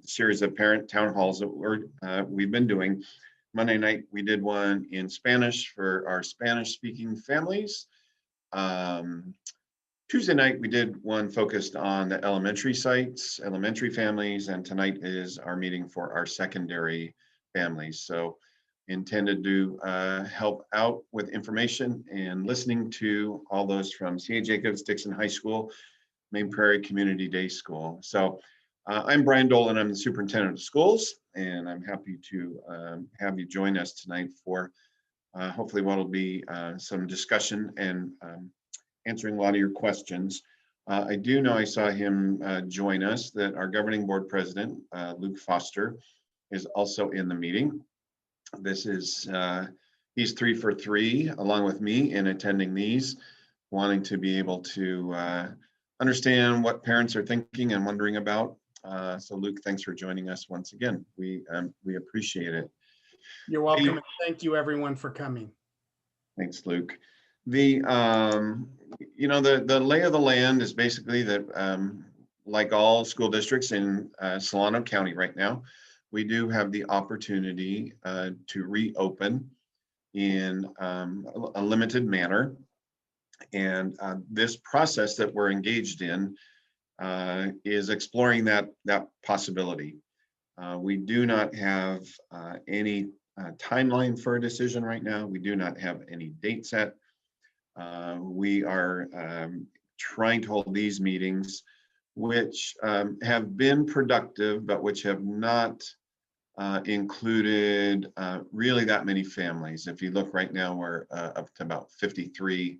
series of parent town halls that we've been doing. Monday night, we did one in Spanish for our Spanish-speaking families. Tuesday night, we did one focused on the elementary sites, elementary families, and tonight is our meeting for our secondary families. So intended to help out with information and listening to all those from C.A. Jacobs, Dixon High School, Main Prairie Community Day School. So I'm Brian Dolan, I'm the superintendent of schools, and I'm happy to have you join us tonight for hopefully what will be some discussion and answering a lot of your questions. I do know I saw him join us, that our governing board president, Luke Foster, is also in the meeting. This is, he's 3 for 3 along with me in attending these, wanting to be able to understand what parents are thinking and wondering about. So Luke, thanks for joining us once again. We appreciate it. You're welcome. And thank you everyone for coming. Thanks, Luke. The the lay of the land is basically that like all school districts in Solano County right now, we do have the opportunity to reopen in a limited manner. And this process that we're engaged in is exploring that possibility. We do not have any timeline for a decision right now. We do not have any date set. We are trying to hold these meetings, which have been productive, but which have not included really that many families. If you look right now, we're up to about 53,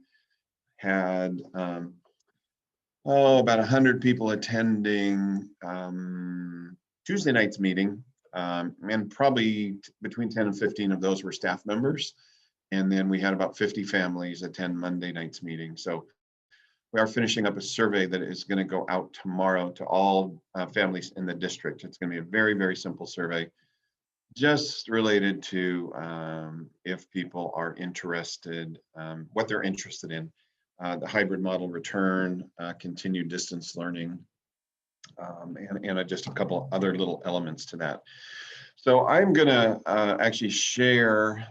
had about 100 people attending Tuesday night's meeting, and probably between 10 and 15 of those were staff members. And then we had about 50 families attend Monday night's meeting. So we are finishing up a survey that is going to go out tomorrow to all families in the district. It's going to be a very, very simple survey, just related to if people are interested, what they're interested in, the hybrid model return, continued distance learning, and just a couple other little elements to that. So I'm going to actually share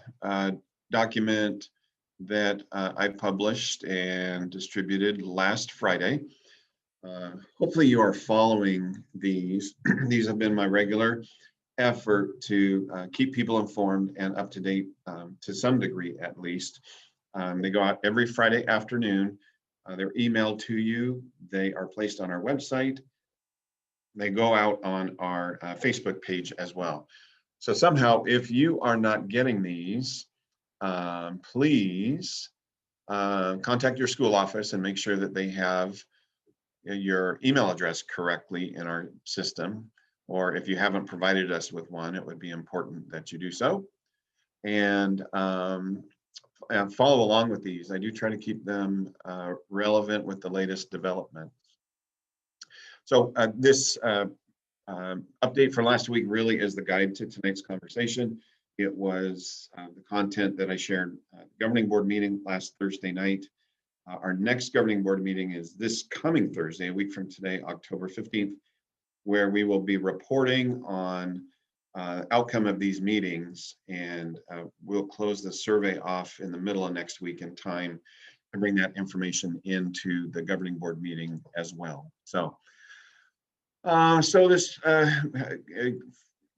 document that I published and distributed last Friday. Hopefully you are following these. These have been my regular effort to keep people informed and up to date to some degree at least. They go out every Friday afternoon. They're emailed to you. They are placed on our website. They go out on our Facebook page as well. So somehow, if you are not getting these, please contact your school office and make sure that they have your email address correctly in our system. Or if you haven't provided us with one, it would be important that you do so. And follow along with these. I do try to keep them relevant with the latest developments. So this update for last week really is the guide to tonight's conversation. It was the content that I shared at the governing board meeting last Thursday night. Our next governing board meeting is this coming Thursday, a week from today, October 15th, where we will be reporting on outcome of these meetings, and we'll close the survey off in the middle of next week in time to bring that information into the governing board meeting as well. So this,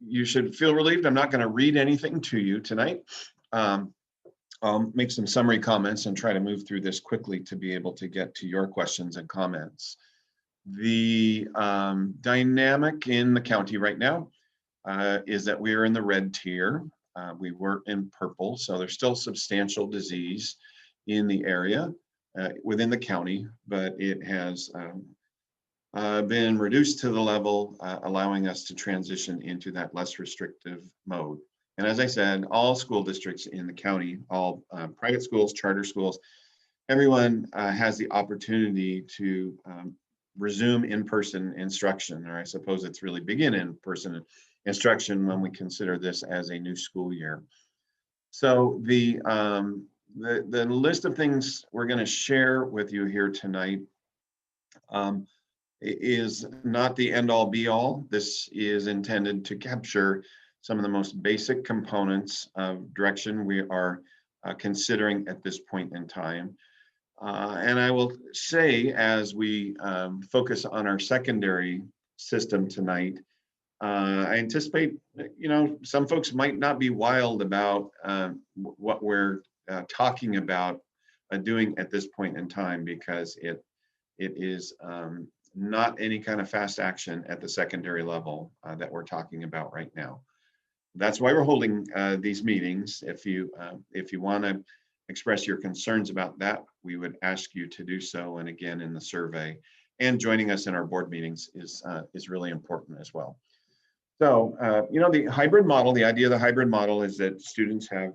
you should feel relieved. I'm not going to read anything to you tonight. I'll make some summary comments and try to move through this quickly to be able to get to your questions and comments. The dynamic in the county right now is that we are in the red tier. We were in purple, so there's still substantial disease in the area within the county, but it has been reduced to the level allowing us to transition into that less restrictive mode. And as I said, all school districts in the county, all private schools, charter schools, everyone has the opportunity to resume in-person instruction, or I suppose it's really begin in-person instruction when we consider this as a new school year. So the list of things we're going to share with you here tonight is not the end all be all. This is intended to capture some of the most basic components of direction we are considering at this point in time. And I will say, as we focus on our secondary system tonight, I anticipate, some folks might not be wild about what we're talking about doing at this point in time, because it is not any kind of fast action at the secondary level that we're talking about right now. That's why we're holding these meetings. If you want to express your concerns about that, we would ask you to do so. And again, in the survey, and joining us in our board meetings is really important as well. So, the hybrid model, the idea of the hybrid model is that students have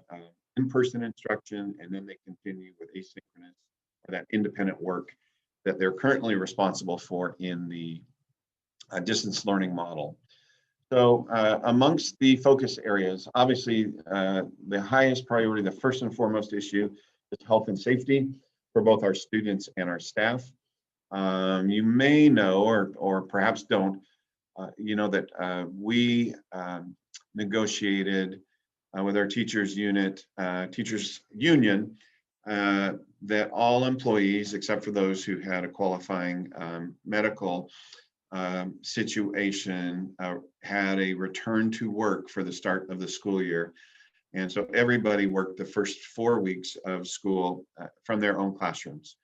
in-person instruction, and then they continue with asynchronous, or that independent work that they're currently responsible for in the distance learning model. So amongst the focus areas, obviously the highest priority, the first and foremost issue is health and safety for both our students and our staff. You may know, or perhaps don't, that we negotiated with our teachers union, that all employees, except for those who had a qualifying medical situation, had a return to work for the start of the school year. And so everybody worked the first 4 weeks of school from their own classrooms.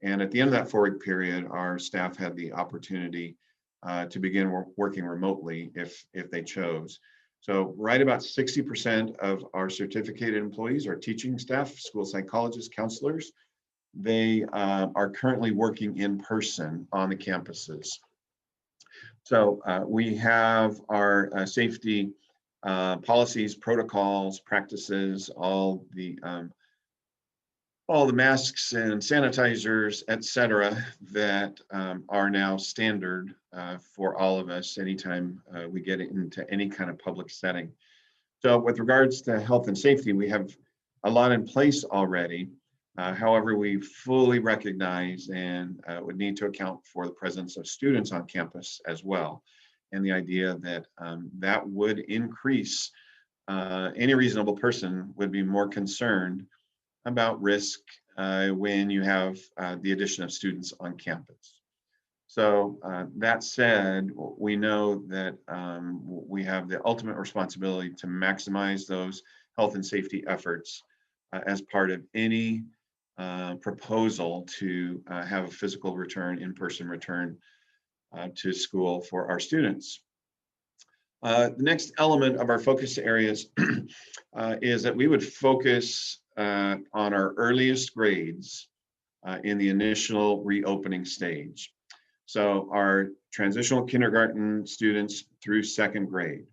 And at the end of that 4-week period, our staff had the opportunity to begin working remotely if they chose. So right about 60% of our certificated employees are teaching staff, school psychologists, counselors. They are currently working in person on the campuses. So we have our safety policies, protocols, practices, all the masks and sanitizers, et cetera, that are now standard for all of us anytime we get into any kind of public setting. So with regards to health and safety, we have a lot in place already. However, we fully recognize and would need to account for the presence of students on campus as well. And the idea that that would increase, any reasonable person would be more concerned about risk when you have the addition of students on campus. So that said, we know that we have the ultimate responsibility to maximize those health and safety efforts as part of any proposal to have a physical return, in-person return to school for our students. The next element of our focus areas is that we would focus on our earliest grades in the initial reopening stage. So our transitional kindergarten students through 2nd grade.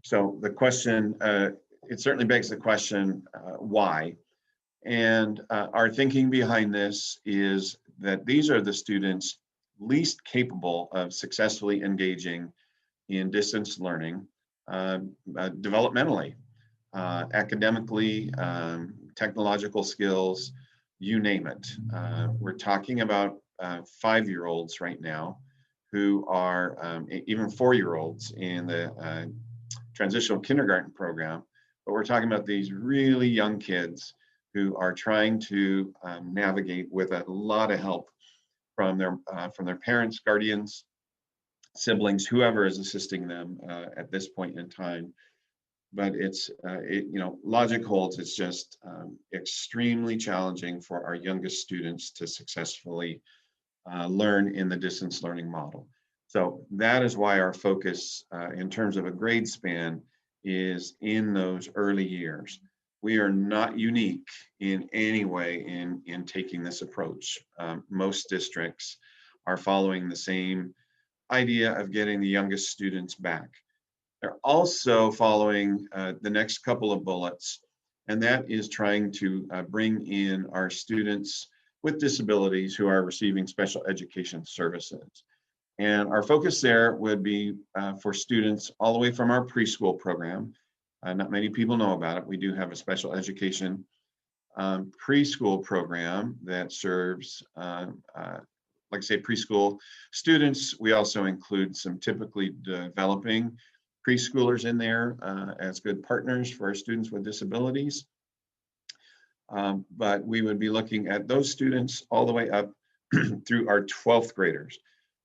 So the question, it certainly begs the question, why? And our thinking behind this is that these are the students least capable of successfully engaging in distance learning developmentally, academically, technological skills, you name it. We're talking about 5-year-olds right now who are even 4-year-olds in the transitional kindergarten program, but we're talking about these really young kids who are trying to navigate with a lot of help from their parents, guardians, siblings, whoever is assisting them at this point in time. But logic holds, it's just extremely challenging for our youngest students to successfully learn in the distance learning model. So that is why our focus in terms of a grade span is in those early years. We are not unique in any way in taking this approach. Most districts are following the same idea of getting the youngest students back. They're also following the next couple of bullets, and that is trying to bring in our students with disabilities who are receiving special education services. And our focus there would be for students all the way from our preschool program. Not many people know about it. We do have a special education preschool program that serves like I say, preschool students. We also include some typically developing preschoolers in there as good partners for our students with disabilities. But we would be looking at those students all the way up through our 12th graders.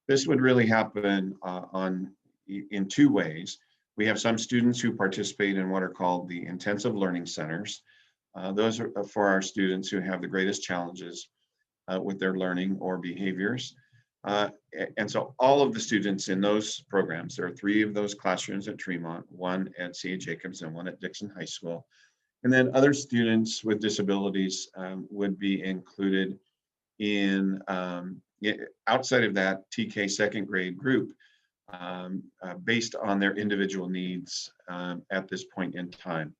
This would really happen in two ways. We have some students who participate in what are called the intensive learning centers. Those are for our students who have the greatest challenges with their learning or behaviors. And so all of the students in those programs, there are 3 of those classrooms at Tremont, 1 at C.A. Jacobs and 1 at Dixon High School. And then other students with disabilities would be included in outside of that TK second grade group based on their individual needs at this point in time.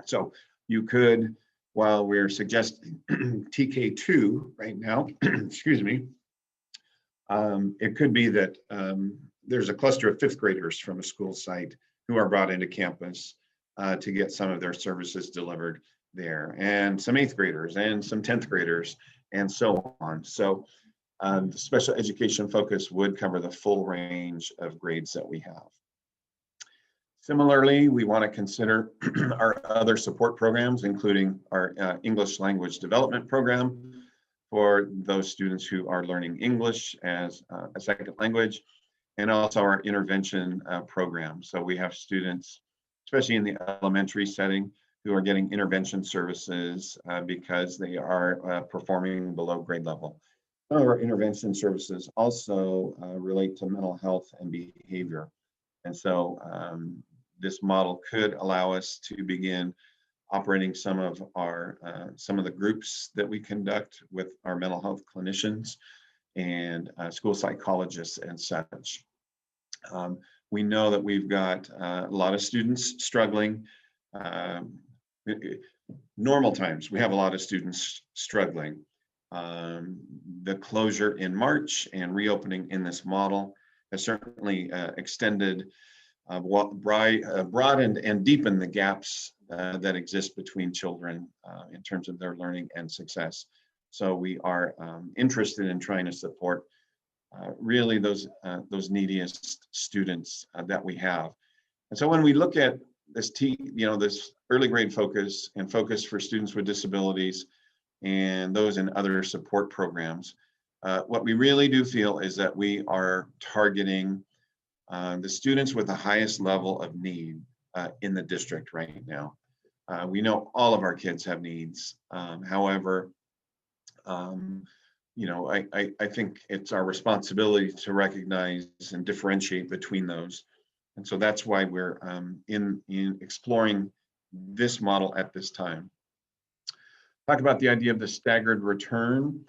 So you could, while we're suggesting TK2 right now, excuse me, it could be that there's a cluster of 5th graders from a school site who are brought into campus to get some of their services delivered there, and some 8th graders and some 10th graders and so on. So the special education focus would cover the full range of grades that we have. Similarly, we want to consider our other support programs, including our English language development program for those students who are learning English as a second language, and also our intervention program. So we have students, especially in the elementary setting, who are getting intervention services because they are performing below grade level. Some of our intervention services also relate to mental health and behavior. And so this model could allow us to begin operating some of the groups that we conduct with our mental health clinicians and school psychologists and such. We know that we've got a lot of students struggling. Normal times, we have a lot of students struggling. The closure in March and reopening in this model has certainly extended, broadened and deepened the gaps that exist between children in terms of their learning and success. So we are interested in trying to support really those neediest students that we have. And so when we look at this this early grade focus and focus for students with disabilities and those in other support programs, what we really do feel is that we are targeting the students with the highest level of need in the district right now. We know all of our kids have needs. However, I think it's our responsibility to recognize and differentiate between those. And so that's why we're in exploring this model at this time. Talk about the idea of the staggered return.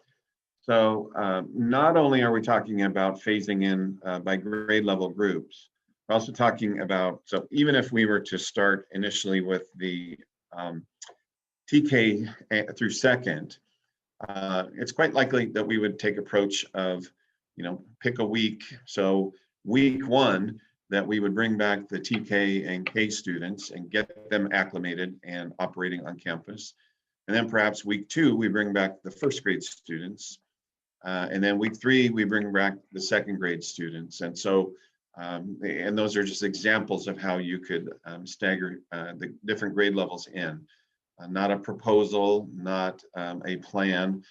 So not only are we talking about phasing in by grade level groups, we're also talking about, so even if we were to start initially with the TK through second, it's quite likely that we would take approach of, pick a week. So week 1, that we would bring back the TK and K students and get them acclimated and operating on campus. And then perhaps week 2, we bring back the 1st grade students. And then week 3, we bring back the 2nd grade students. And so, and those are just examples of how you could stagger the different grade levels in. Not a proposal, not a plan,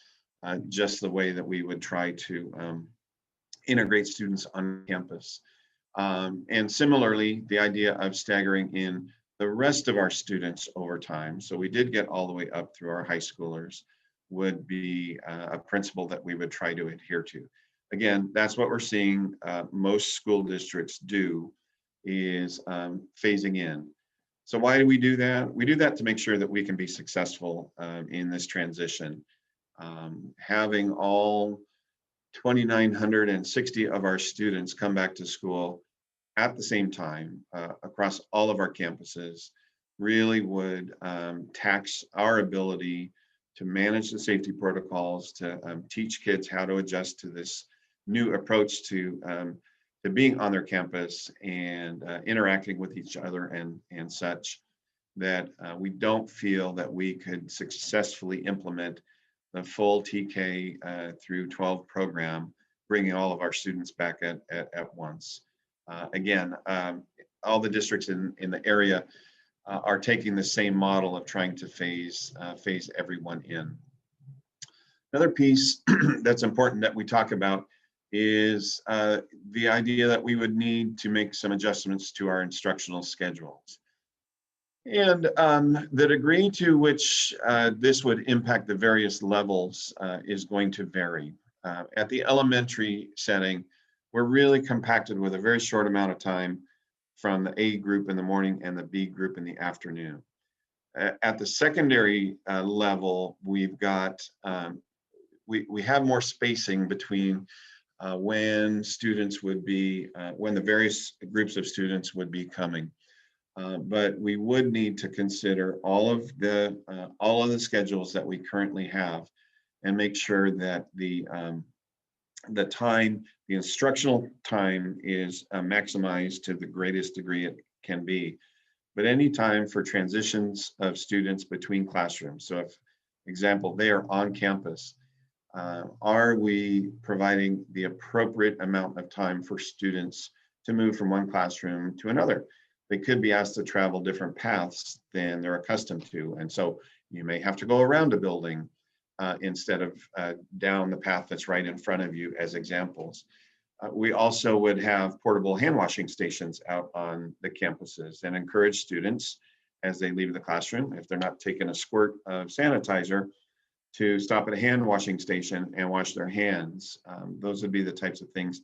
just the way that we would try to integrate students on campus. And similarly, the idea of staggering in the rest of our students over time, so we did get all the way up through our high schoolers, would be a principle that we would try to adhere to. Again, that's what we're seeing most school districts do, is phasing in. So why do we do that? We do that to make sure that we can be successful in this transition. Having all 2,960 of our students come back to school at the same time across all of our campuses really would tax our ability to manage the safety protocols, to teach kids how to adjust to this new approach to being on their campus and interacting with each other and such, that we don't feel that we could successfully implement the full TK through 12 program bringing all of our students back at once. Again, all the districts in the area are taking the same model of trying to phase everyone in. Another piece that's important that we talk about is the idea that we would need to make some adjustments to our instructional schedules. And the degree to which this would impact the various levels is going to vary. At the elementary setting, we're really compacted with a very short amount of time from the A group in the morning and the B group in the afternoon. At the secondary level, we've got, we have more spacing between when students would be, when the various groups of students would be coming. But we would need to consider all of the schedules that we currently have and make sure that the time, the instructional time is maximized to the greatest degree it can be. But any time for transitions of students between classrooms. So if, example, they are on campus, are we providing the appropriate amount of time for students to move from one classroom to another? They could be asked to travel different paths than they're accustomed to. And so you may have to go around a building instead of down the path that's right in front of you, as examples. We also would have portable hand washing stations out on the campuses and encourage students as they leave the classroom, if they're not taking a squirt of sanitizer, to stop at a hand washing station and wash their hands. Those would be the types of things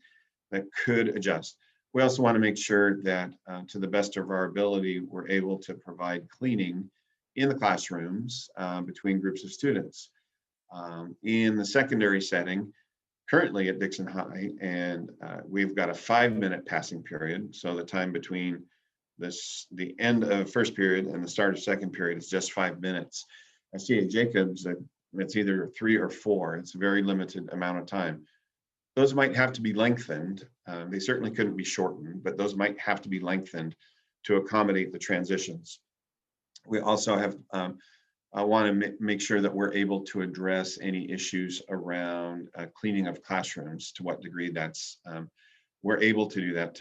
that could adjust. We also want to make sure that to the best of our ability, we're able to provide cleaning in the classrooms between groups of students. In the secondary setting, currently at Dixon High, and we've got a 5-minute passing period. So the time between the end of first period and the start of second period is just 5 minutes. At C.A. Jacobs, it's either 3 or 4. It's a very limited amount of time. Those might have to be lengthened. They certainly couldn't be shortened, but those might have to be lengthened to accommodate the transitions. We also have, I want to make sure that we're able to address any issues around cleaning of classrooms, to what degree that's, we're able to do that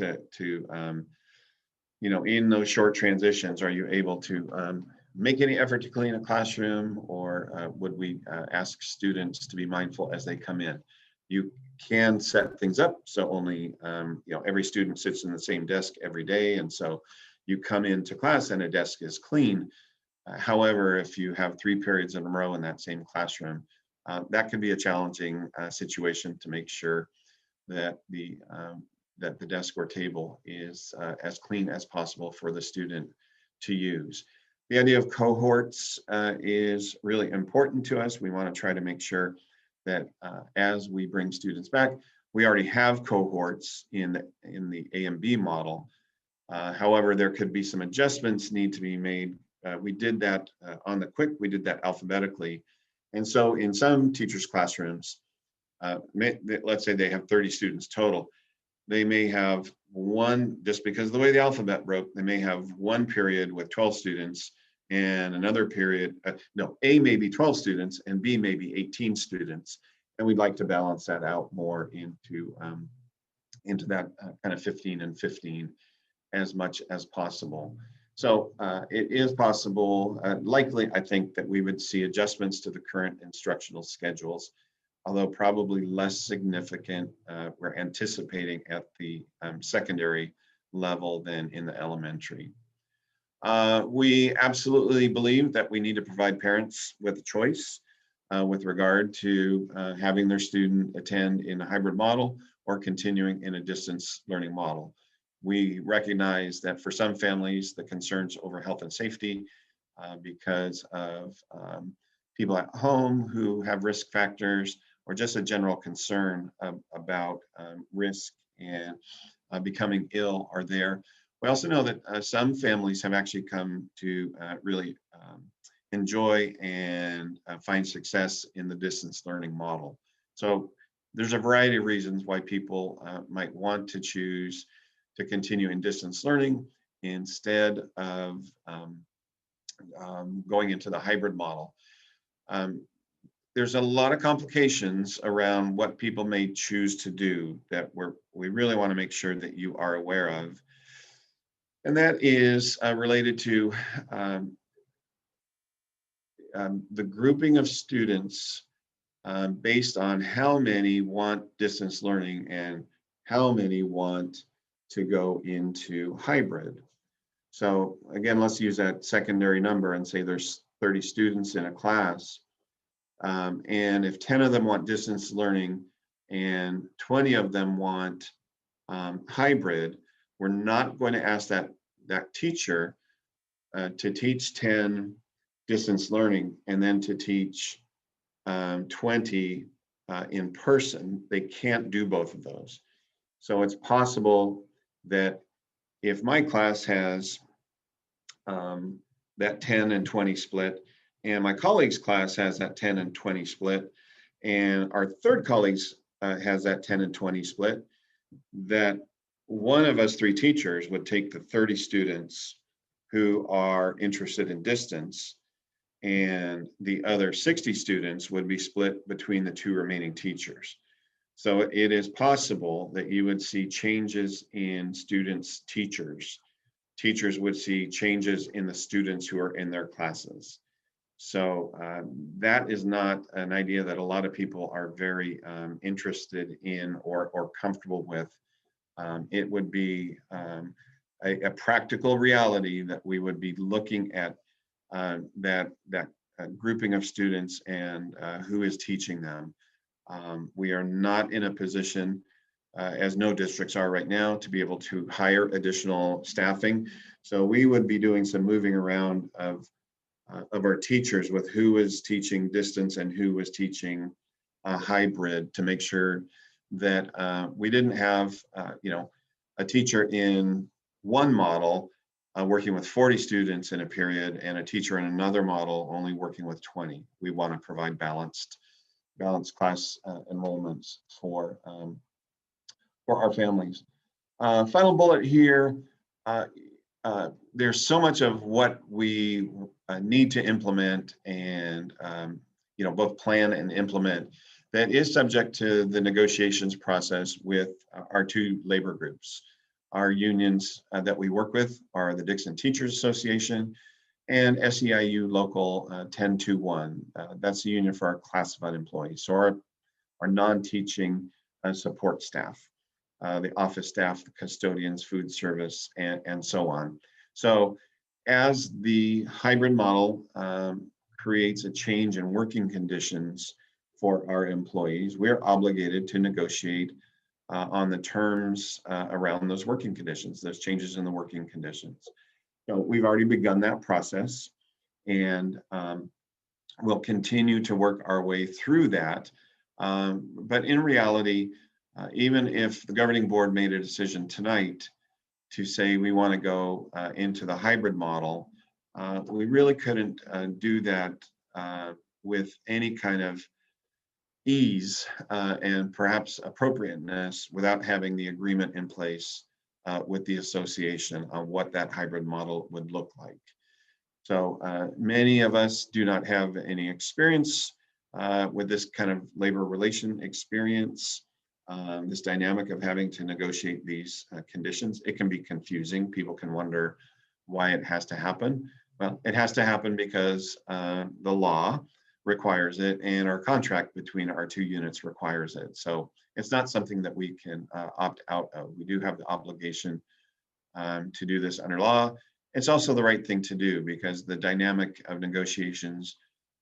you know, in those short transitions, are you able to make any effort to clean a classroom, or would we ask students to be mindful as they come in? You can set things up so only, you know, every student sits in the same desk every day. And so you come into class and a desk is clean. However, if you have 3 periods in a row in that same classroom, that can be a challenging situation to make sure that the desk or table is as clean as possible for the student to use. The idea of cohorts is really important to us. We want to try to make sure that as we bring students back, we already have cohorts in the A and B model. However, there could be some adjustments need to be made. We did that on the quick, we did that alphabetically. And so in some teachers' classrooms, let's say they have 30 students total, they may have one, just because of the way the alphabet broke, they may have one period with 12 students and another period, no, A may be 12 students and B may be 18 students. And we'd like to balance that out more into that kind of 15 and 15 as much as possible. So it is possible, likely, I think, that we would see adjustments to the current instructional schedules, although probably less significant, we're anticipating at the secondary level than in the elementary. We absolutely believe that we need to provide parents with a choice with regard to having their student attend in a hybrid model or continuing in a distance learning model. We recognize that for some families, the concerns over health and safety because of people at home who have risk factors, or just a general concern about risk and becoming ill are there. We also know that some families have actually come to really enjoy and find success in the distance learning model. So there's a variety of reasons why people might want to choose to continue in distance learning instead of going into the hybrid model. there's a lot of complications around what people may choose to do that we really want to make sure that you are aware of. And that is related to the grouping of students based on how many want distance learning and how many want to go into hybrid. So again, let's use that secondary number and say there's 30 students in a class. And if 10 of them want distance learning and 20 of them want hybrid, we're not going to ask that teacher to teach 10 distance learning and then to teach 20 in person. They can't do both of those. So it's possible that if my class has that 10 and 20 split, and my colleague's class has that 10 and 20 split, and our third colleagues has that 10 and 20 split, that one of us three teachers would take the 30 students who are interested in distance, and the other 60 students would be split between the two remaining teachers. So it is possible that you would see changes in students' teachers. Teachers would see changes in the students who are in their classes. So that is not an idea that a lot of people are very interested in or comfortable with. It would be a practical reality that we would be looking at that grouping of students and who is teaching them. We are not in a position, as no districts are right now, to be able to hire additional staffing. So we would be doing some moving around of our teachers with who is teaching distance and who was teaching hybrid to make sure that we didn't have a teacher in one model working with 40 students in a period and a teacher in another model only working with 20. We want to provide balanced class enrollments for our families. Final bullet here. There's so much of what we need to implement and both plan and implement that is subject to the negotiations process with our two labor groups. Our unions that we work with are the Dixon Teachers Association and SEIU Local 1021. That's the union for our classified employees. So our non-teaching support staff, the office staff, the custodians, food service, and so on. So as the hybrid model creates a change in working conditions for our employees, we're obligated to negotiate on the terms around those working conditions, those changes in the working conditions. So we've already begun that process, and we'll continue to work our way through that. But in reality, even if the governing board made a decision tonight to say we want to go into the hybrid model, we really couldn't do that with any kind of ease and perhaps appropriateness without having the agreement in place with the association on what that hybrid model would look like. So many of us do not have any experience with this kind of labor relation experience, this dynamic of having to negotiate these conditions. It can be confusing. People can wonder why it has to happen. Well, it has to happen because the law requires it and our contract between our two units requires it. So it's not something that we can opt out of. We do have the obligation to do this under law. It's also the right thing to do because the dynamic of negotiations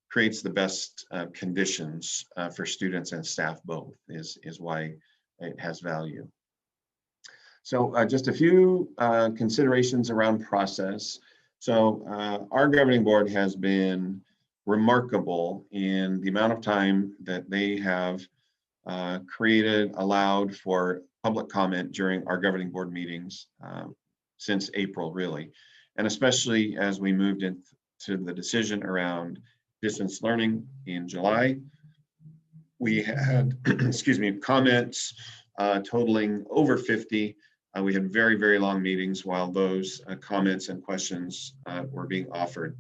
creates the best conditions for students and staff both is why it has value. So just a few considerations around process. So our governing board has been remarkable in the amount of time that they have allowed for public comment during our governing board meetings since April, really. And especially as we moved into the decision around distance learning in July, we had, excuse me, comments totaling over 50. We had very, very long meetings while those comments and questions were being offered.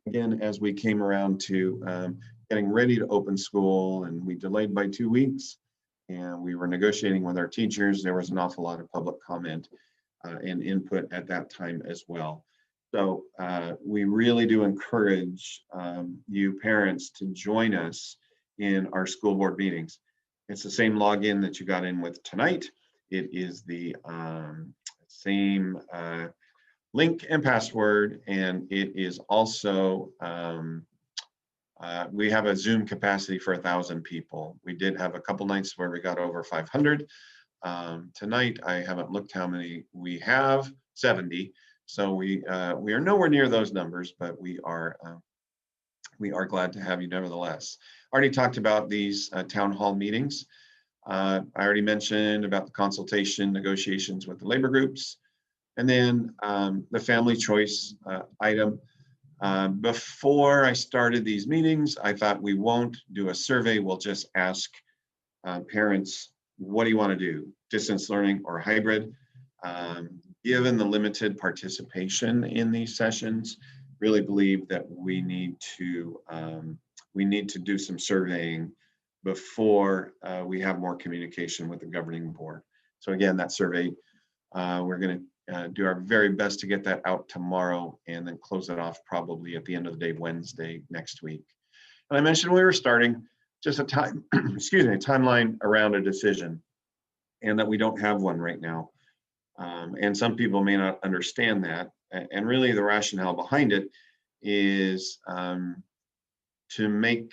Again, as we came around to getting ready to open school, and we delayed by 2 weeks. And we were negotiating with our teachers. There was an awful lot of public comment and input at that time as well. So we really do encourage you parents to join us in our school board meetings. It's the same login that you got in with tonight. It is the same link and password, and it is also we have a Zoom capacity for 1,000 people. We did have a couple nights where we got over 500. Tonight, I haven't looked how many we have, 70. So we are nowhere near those numbers, but we are glad to have you nevertheless. Already talked about these town hall meetings. I already mentioned about the consultation negotiations with the labor groups, and then the family choice item. Before I started these meetings, I thought we won't do a survey. We'll just ask parents, what do you want to do? Distance learning or hybrid? Given the limited participation in these sessions, really believe that we need to do some surveying before we have more communication with the governing board. So again, that survey, we're going to do our very best to get that out tomorrow and then close it off probably at the end of the day, Wednesday next week. And I mentioned we were starting just a time, excuse me, a timeline around a decision, and that we don't have one right now. And some people may not understand that. And really the rationale behind it is to make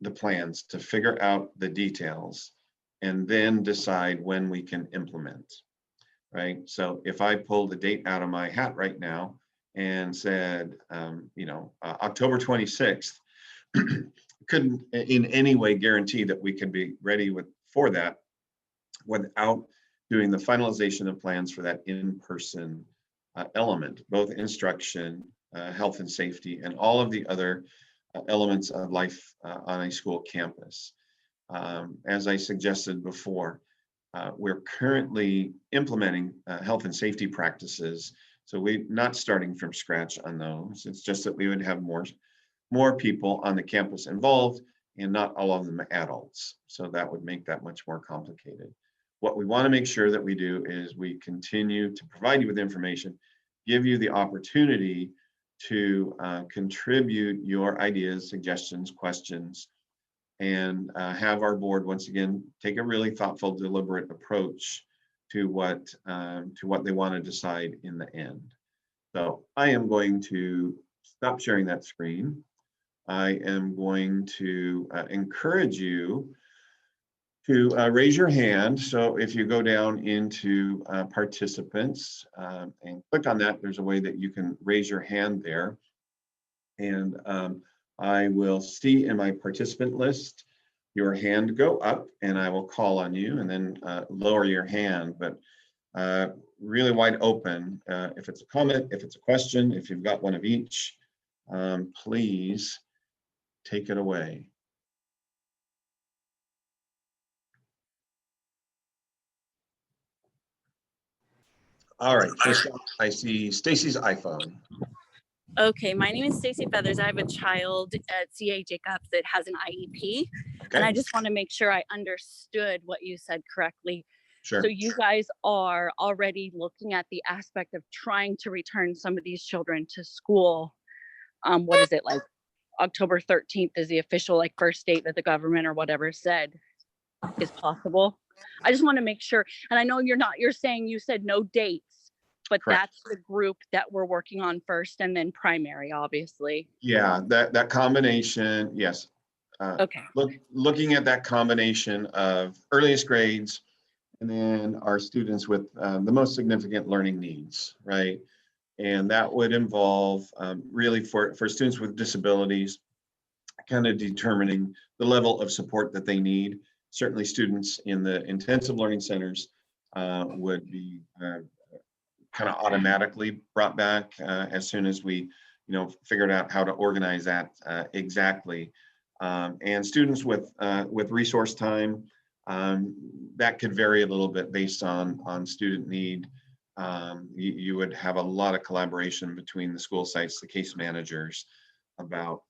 the plans, to figure out the details, and then decide when we can implement, right? So if I pulled a date out of my hat right now and said, October 26th, couldn't in any way guarantee that we could be ready for that without doing the finalization of plans for that in-person element, both instruction, health and safety, and all of the other elements of life on a school campus. As I suggested before, we're currently implementing health and safety practices. So we're not starting from scratch on those. It's just that we would have more people on the campus involved, and not all of them adults. So that would make that much more complicated. What we want to make sure that we do is we continue to provide you with information, give you the opportunity to contribute your ideas, suggestions, questions, and have our board once again take a really thoughtful, deliberate approach to what they want to decide in the end. So I am going to stop sharing that screen. I am going to encourage you to raise your hand. So if you go down into participants and click on that, there's a way that you can raise your hand there. And I will see in my participant list your hand go up, and I will call on you, and then lower your hand, but really wide open. If it's a comment, if it's a question, if you've got one of each, please take it away. All right, first up, I see Stacy's iPhone. Okay, my name is Stacy Feathers. I have a child at CA Jacobs that has an IEP, Okay. and I just want to make sure I understood what you said correctly. Sure. So you guys are already looking at the aspect of trying to return some of these children to school. What is it, like October 13th is the official like first date that the government or whatever said is possible. I just want to make sure, and I know you're saying you said no dates, but Correct. that's the group that we're working on first, and then primary, obviously. Yeah, that combination, yes. Okay. Looking at that combination of earliest grades, and then our students with the most significant learning needs, right? And that would involve really for students with disabilities, kind of determining the level of support that they need. Certainly students in the intensive learning centers would be kind of automatically brought back as soon as we, figured out how to organize that exactly. And students with resource time, that could vary a little bit based on student need. You would have a lot of collaboration between the school sites, the case managers, about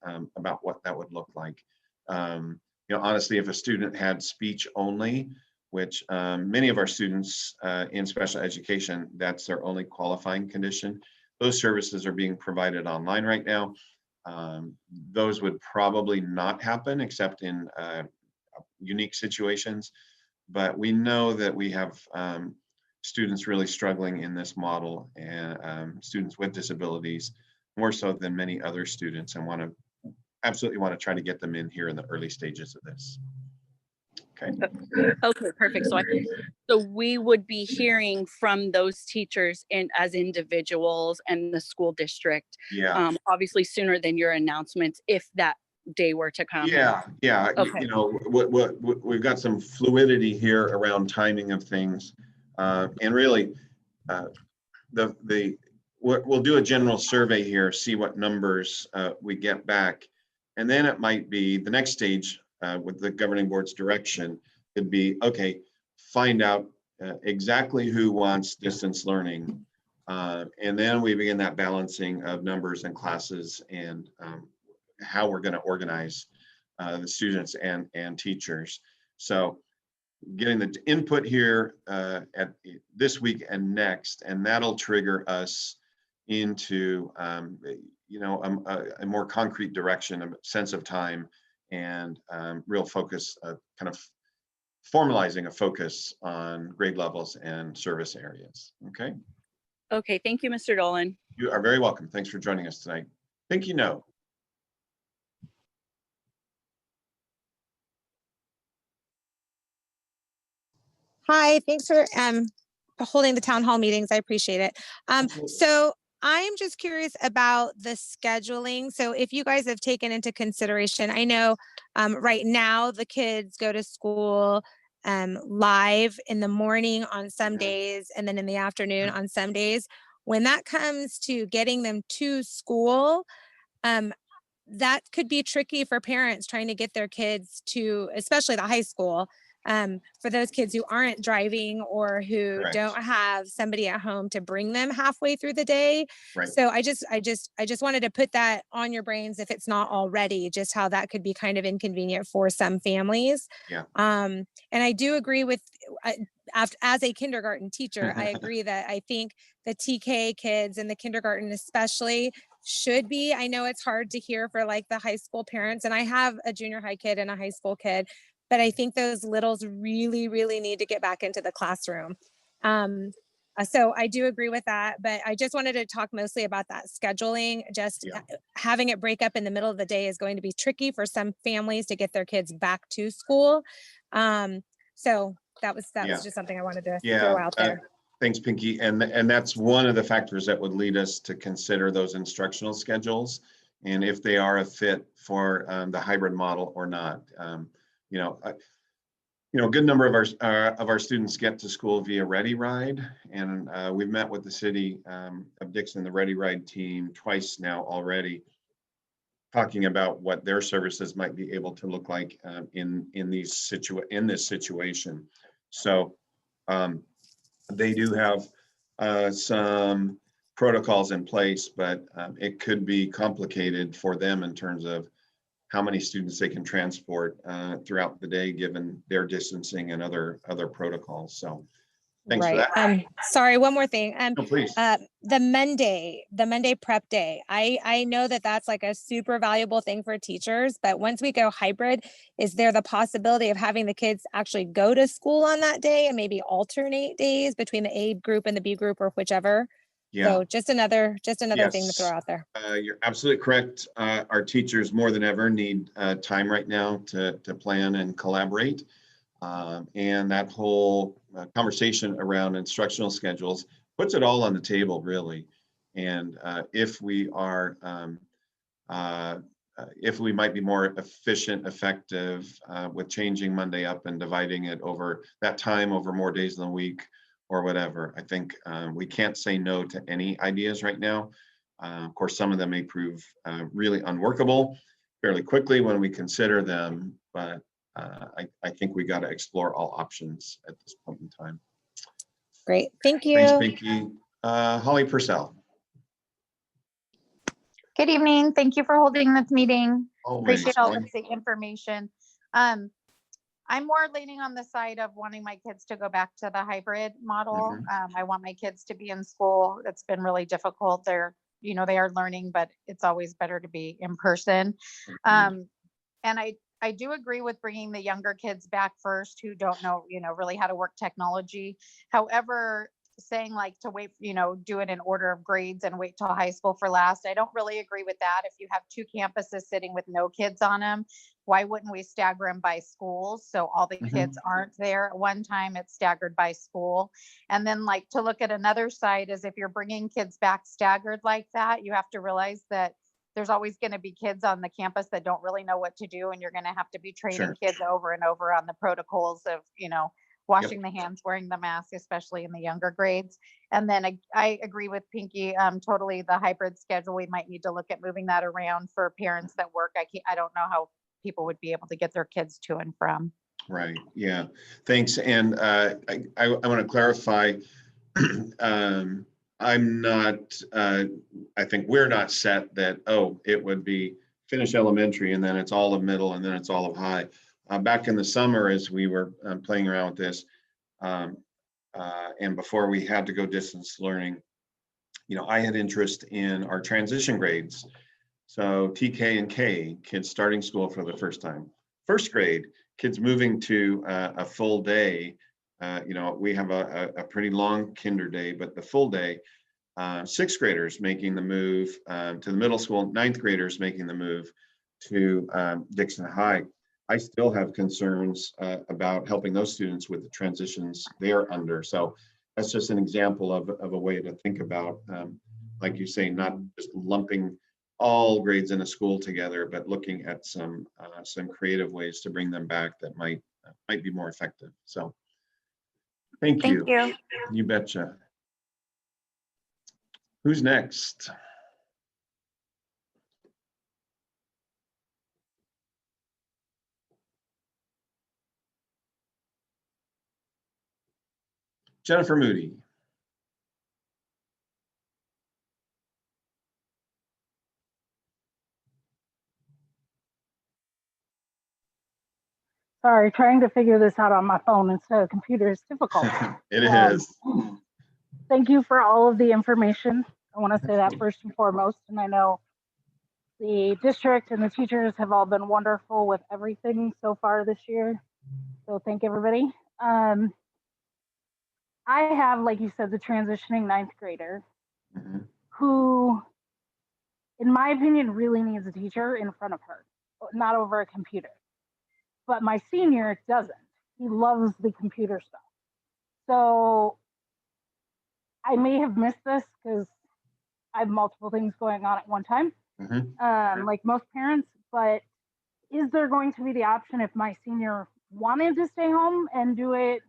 what that would look like. Honestly, if a student had speech only, which many of our students in special education, that's their only qualifying condition. Those services are being provided online right now. Those would probably not happen except in unique situations. But we know that we have students really struggling in this model, and students with disabilities more so than many other students, and absolutely want to try to get them in here in the early stages of this. Okay. Okay, perfect. So we would be hearing from those teachers as individuals and the school district, Yeah. obviously sooner than your announcements, if that day were to come. Yeah. Okay. We've got some fluidity here around timing of things, and really, we'll do a general survey here, see what numbers we get back, and then it might be the next stage with the governing board's direction. It'd be okay. Find out exactly who wants distance learning, and then we begin that balancing of numbers and classes and how we're going to organize the students and teachers. So getting the input here at this week and next, and that'll trigger us into a more concrete direction, a sense of time, and real focus, kind of formalizing a focus on grade levels and service areas. Okay. Okay. Thank you, Mr. Dolan. You are very welcome. Thanks for joining us tonight. Think you know. Hi, thanks for holding the town hall meetings. I appreciate it. So I'm just curious about the scheduling. So if you guys have taken into consideration, I know right now the kids go to school live in the morning on some days and then in the afternoon on some days. When that comes to getting them to school, that could be tricky for parents trying to get their kids to, especially the high school, for those kids who aren't driving or who Correct. don't have somebody at home to bring them halfway through the day. Right. So I just wanted to put that on your brains if it's not already, just how that could be kind of inconvenient for some families. Yeah. And I do agree with, as a kindergarten teacher, I agree that I think the TK kids and the kindergarten especially should be, I know it's hard to hear for like the high school parents, and I have a junior high kid and a high school kid, but I think those littles really, really need to get back into the classroom. So I do agree with that, but I just wanted to talk mostly about that scheduling. Just having it break up in the middle of the day is going to be tricky for some families to get their kids back to school. So that was just something I wanted to throw out there. Thanks, Pinky. And that's one of the factors that would lead us to consider those instructional schedules and if they are a fit for the hybrid model or not. A good number of our students get to school via Ready Ride, and we've met with the city of Dixon, the Ready Ride team, twice now already, talking about what their services might be able to look like in this situation. So they do have some protocols in place, but it could be complicated for them in terms of how many students they can transport throughout the day, given their distancing and other protocols. So thanks for that. Sorry, one more thing. No, please. The Monday prep day. I know that that's like a super valuable thing for teachers, but once we go hybrid, is there the possibility of having the kids actually go to school on that day and maybe alternate days between the A group and the B group or whichever? Yeah. So just another thing to throw out there. You're absolutely correct. Our teachers more than ever need time right now to plan and collaborate. And that whole conversation around instructional schedules puts it all on the table, really. And if we might be more efficient, effective with changing Monday up and dividing it over that time over more days in the week or whatever, I think we can't say no to any ideas right now. Of course, some of them may prove really unworkable fairly quickly when we consider them, but I think we got to explore all options at this point in time. Great, thank you. Thanks, Pinky. Holly Purcell. Good evening. Thank you for holding this meeting. Always. Appreciate all the information. I'm more leaning on the side of wanting my kids to go back to the hybrid model. I want my kids to be in school. It's been really difficult. They are learning, but it's always better to be in person. And I do agree with bringing the younger kids back first who don't know, really how to work technology. However, saying like to wait, do it in order of grades and wait till high school for last, I don't really agree with that. If you have 2 campuses sitting with no kids on them, why wouldn't we stagger them by schools? So all the kids aren't there at one time, it's staggered by school. And then like to look at another side is if you're bringing kids back staggered like that, you have to realize that there's always going to be kids on the campus that don't really know what to do. And you're going to have to be training kids over and over on the protocols of, washing the hands, wearing the mask, especially in the younger grades. And then I agree with Pinky, totally the hybrid schedule. We might need to look at moving that around for parents that work. I don't know how people would be able to get their kids to and from. Right. Yeah. Thanks. And I want to clarify. I'm not. I think we're not set that. Oh, it would be finish elementary and then it's all of middle and then it's all of high. Back in the summer, as we were playing around with this, and before we had to go distance learning, I had interest in our transition grades. So TK and K, kids starting school for the first time. First grade, kids moving to a full day. We have a pretty long kinder day, but the full day, 6th graders making the move to the middle school, 9th graders making the move to Dixon High. I still have concerns about helping those students with the transitions they're under. So that's just an example of a way to think about, like you say, not just lumping all grades in a school together, but looking at some creative ways to bring them back that might be more effective. So thank you. Thank you. You betcha. Who's next? Jennifer Moody. Sorry, trying to figure this out on my phone instead of computer is difficult. It is. Thank you for all of the information. I want to say that first and foremost. And I know the district and the teachers have all been wonderful with everything so far this year. So thank everybody. I have, like you said, the transitioning 9th grader who, in my opinion, really needs a teacher in front of her, not over a computer. But my senior doesn't. He loves the computer stuff. So I may have missed this because I have multiple things going on at one time, like most parents, but is there going to be the option if my senior wanted to stay home and do it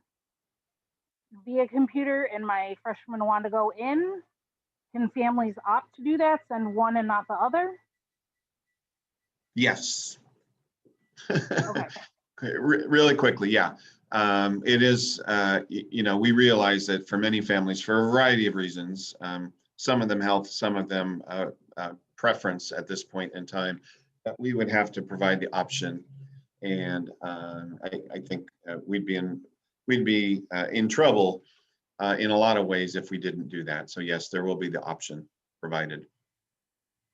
via computer and my freshman wanted to go in? Can families opt to do that, send one and not the other? Yes. Okay. Really quickly, yeah. It is, we realize that for many families, for a variety of reasons, some of them health, some of them preference at this point in time, that we would have to provide the option. And I think we'd be in trouble in a lot of ways if we didn't do that. So yes, there will be the option provided.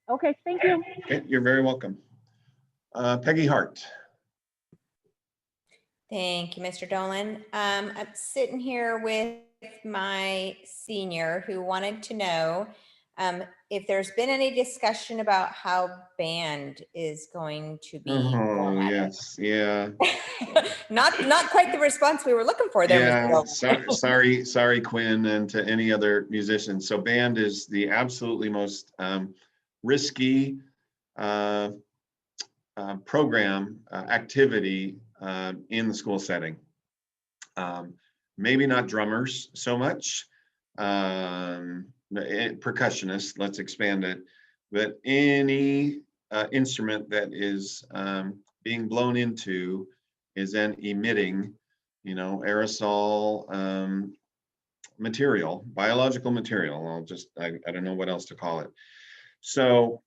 Okay, thank you. Okay, you're very welcome. Peggy Hart. Thank you, Mr. Dolan. I'm sitting here with my senior who wanted to know if there's been any discussion about how band is going to be. Oh, yes, yeah. Not quite the response we were looking for there. Yeah, sorry, Quinn, and to any other musicians. So band is the absolutely most risky program activity in the school setting. Maybe not drummers so much, percussionists, let's expand it, but any instrument that is being blown into is then emitting, aerosol material, biological material. I don't know what else to call it. So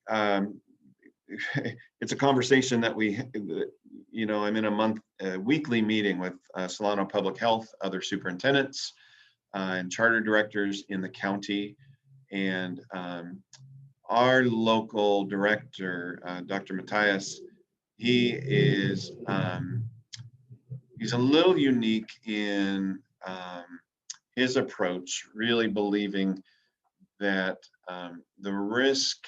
it's a conversation that I'm in a weekly meeting with Solano Public Health, other superintendents, and charter directors in the county. And our local director, Dr. Matthias, he's a little unique in his approach, really believing that the risk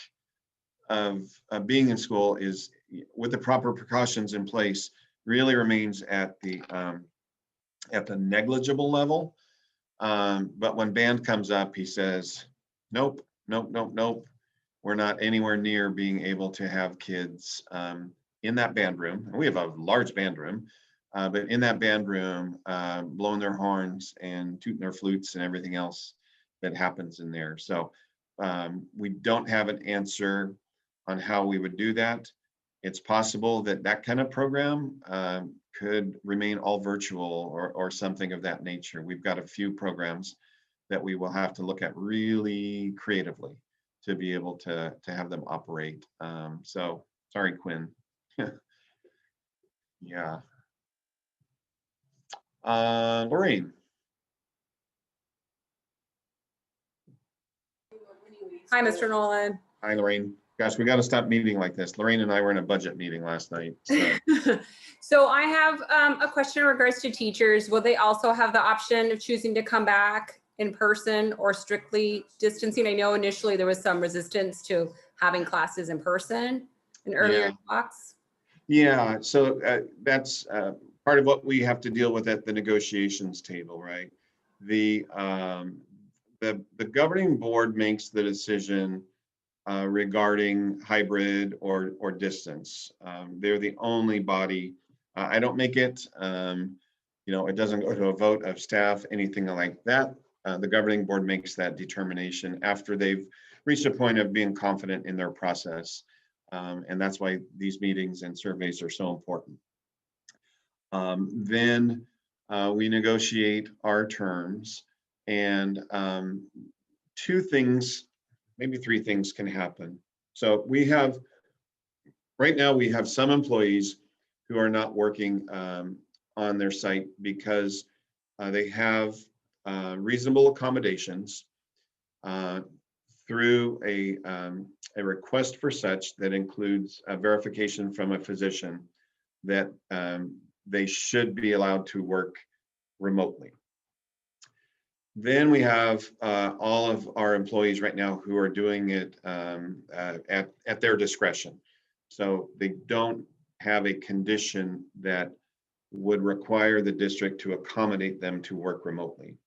of being in school is, with the proper precautions in place, really remains at the negligible level. But when band comes up, he says, nope, nope, nope, nope. We're not anywhere near being able to have kids in that band room. And we have a large band room, but in that band room, blowing their horns and tooting their flutes and everything else that happens in there. So we don't have an answer on how we would do that. It's possible that that kind of program could remain all virtual or something of that nature. We've got a few programs that we will have to look at really creatively to be able to have them operate. So sorry, Quinn. Yeah. Lorraine. Hi, Mr. Nolan. Hi, Lorraine. Gosh, we got to stop meeting like this. Lorraine and I were in a budget meeting last night. So, So I have a question in regards to teachers. Will they also have the option of choosing to come back in person or strictly distancing? I know initially there was some resistance to having classes in person in earlier talks. Yeah, so that's part of what we have to deal with at the negotiations table, right? The governing board makes the decision regarding hybrid or distance. They're the only body. I don't make it. It doesn't go to a vote of staff, anything like that. The governing board makes that determination after they've reached a point of being confident in their process. And that's why these meetings and surveys are so important. Then we negotiate our terms, and two things, maybe three things can happen. So right now we have some employees who are not working on their site because they have reasonable accommodations through a request for such that includes a verification from a physician that they should be allowed to work remotely. Then we have all of our employees right now who are doing it at their discretion. So they don't have a condition that would require the district to accommodate them to work remotely.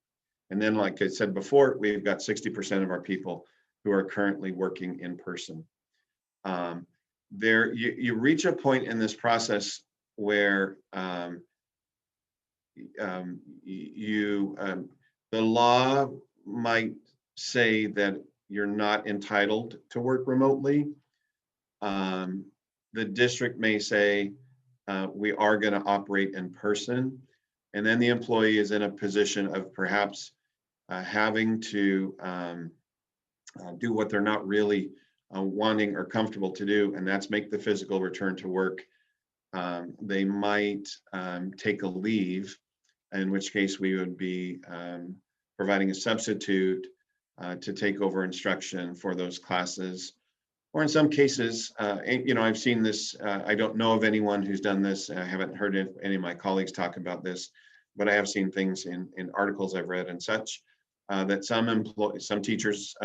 And then, like I said before, we've got 60% of our people who are currently working in person. You reach a point in this process where the law might say that you're not entitled to work remotely. The district may say we are going to operate in person, and then the employee is in a position of perhaps having to do what they're not really wanting or comfortable to do, and that's make the physical return to work. They might take a leave, in which case we would be providing a substitute to take over instruction for those classes. Or in some cases, I've seen this, I don't know of anyone who's done this. I haven't heard any of my colleagues talk about this, but I have seen things in articles I've read and such, that some teachers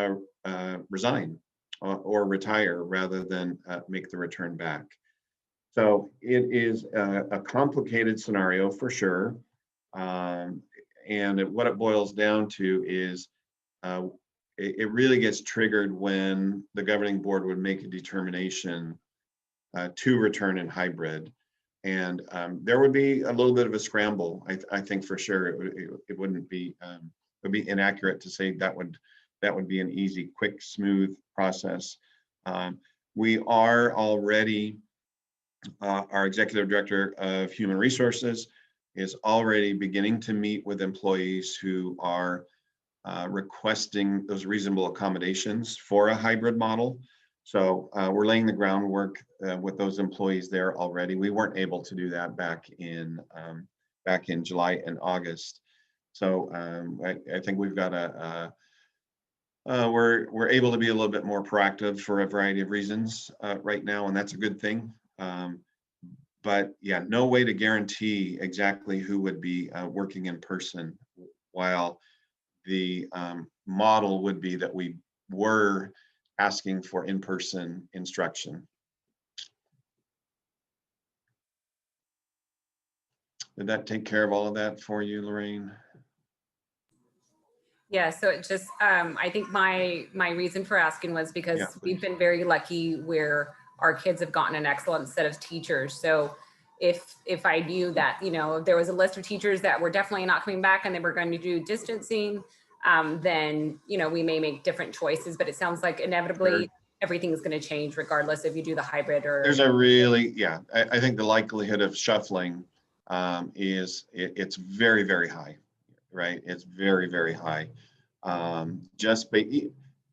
resign or retire rather than make the return back. So it is a complicated scenario for sure. And what it boils down to is it really gets triggered when the governing board would make a determination to return in hybrid. And there would be a little bit of a scramble, I think for sure. It wouldn't be, it would be inaccurate to say that would be an easy, quick, smooth process. We are already, our executive director of human resources is already beginning to meet with employees who are requesting those reasonable accommodations for a hybrid model. So we're laying the groundwork with those employees there already. We weren't able to do that back in July and August. So I think we've got we're able to be a little bit more proactive for a variety of reasons right now, and that's a good thing. But yeah, no way to guarantee exactly who would be working in person, while the model would be that we were asking for in-person instruction. Did that take care of all of that for you, Lorraine? Yeah, so it just, I think my reason for asking was because Yeah, we've been very lucky where our kids have gotten an excellent set of teachers. So if I knew that, you know, there was a list of teachers that were definitely not coming back and they were going to do distancing, then, you know, we may make different choices, but it sounds like inevitably Sure. everything's going to change regardless if you do the hybrid or. There's a really, yeah, I think the likelihood of shuffling it's very, very high, right? It's very, very high.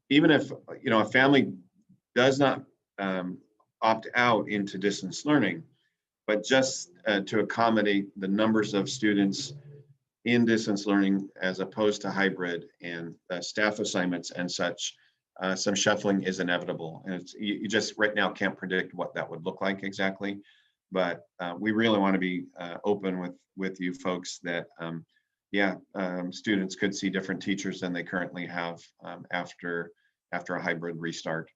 Even if, you know, a family does not opt out into distance learning, but just to accommodate the numbers of students in distance learning as opposed to hybrid and staff assignments and such, some shuffling is inevitable. And you just right now can't predict what that would look like exactly. But we really want to be open with you folks that, students could see different teachers than they currently have after a hybrid restart.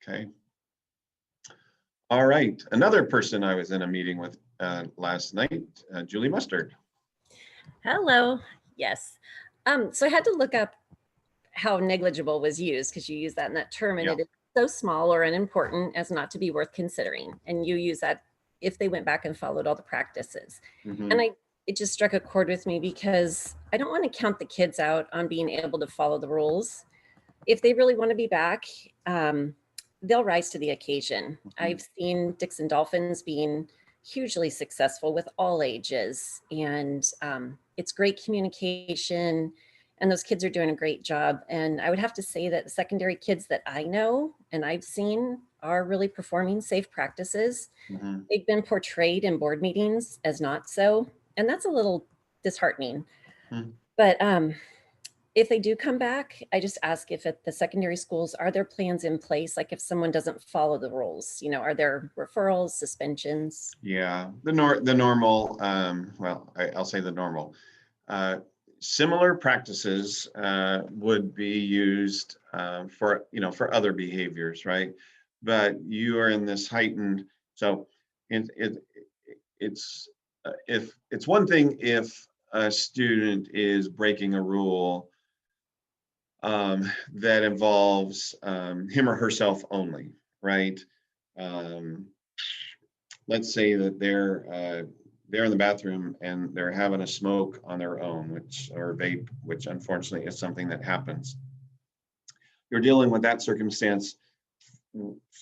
Okay. All right, another person I was in a meeting with last night, Julie Mustard. Hello. Yes. So I had to look up how negligible was used, because you use that in that term, and Yeah. it is so small or unimportant as not to be worth considering. And you use that if they went back and followed all the practices. Mhm. And it just struck a chord with me because I don't want to count the kids out on being able to follow the rules. If they really want to be back, they'll rise to the occasion. I've seen Dixon Dolphins being hugely successful with all ages, and it's great communication, and those kids are doing a great job. And I would have to say that the secondary kids that I know and I've seen are really performing safe practices. Mhm. They've been portrayed in board meetings as not so, and that's a little disheartening. Hmm. But if they do come back, I just ask if at the secondary schools, are there plans in place? Like if someone doesn't follow the rules, you know, are there referrals, suspensions? Yeah, the normal, well, I'll say the normal. Similar practices would be used for, you know, for other behaviors, right? But you are in this heightened, so it's if it's one thing if a student is breaking a rule that involves him or herself only, right? Let's say that they're in the bathroom and they're having a smoke on their own, or vape, which unfortunately is something that happens. You're dealing with that circumstance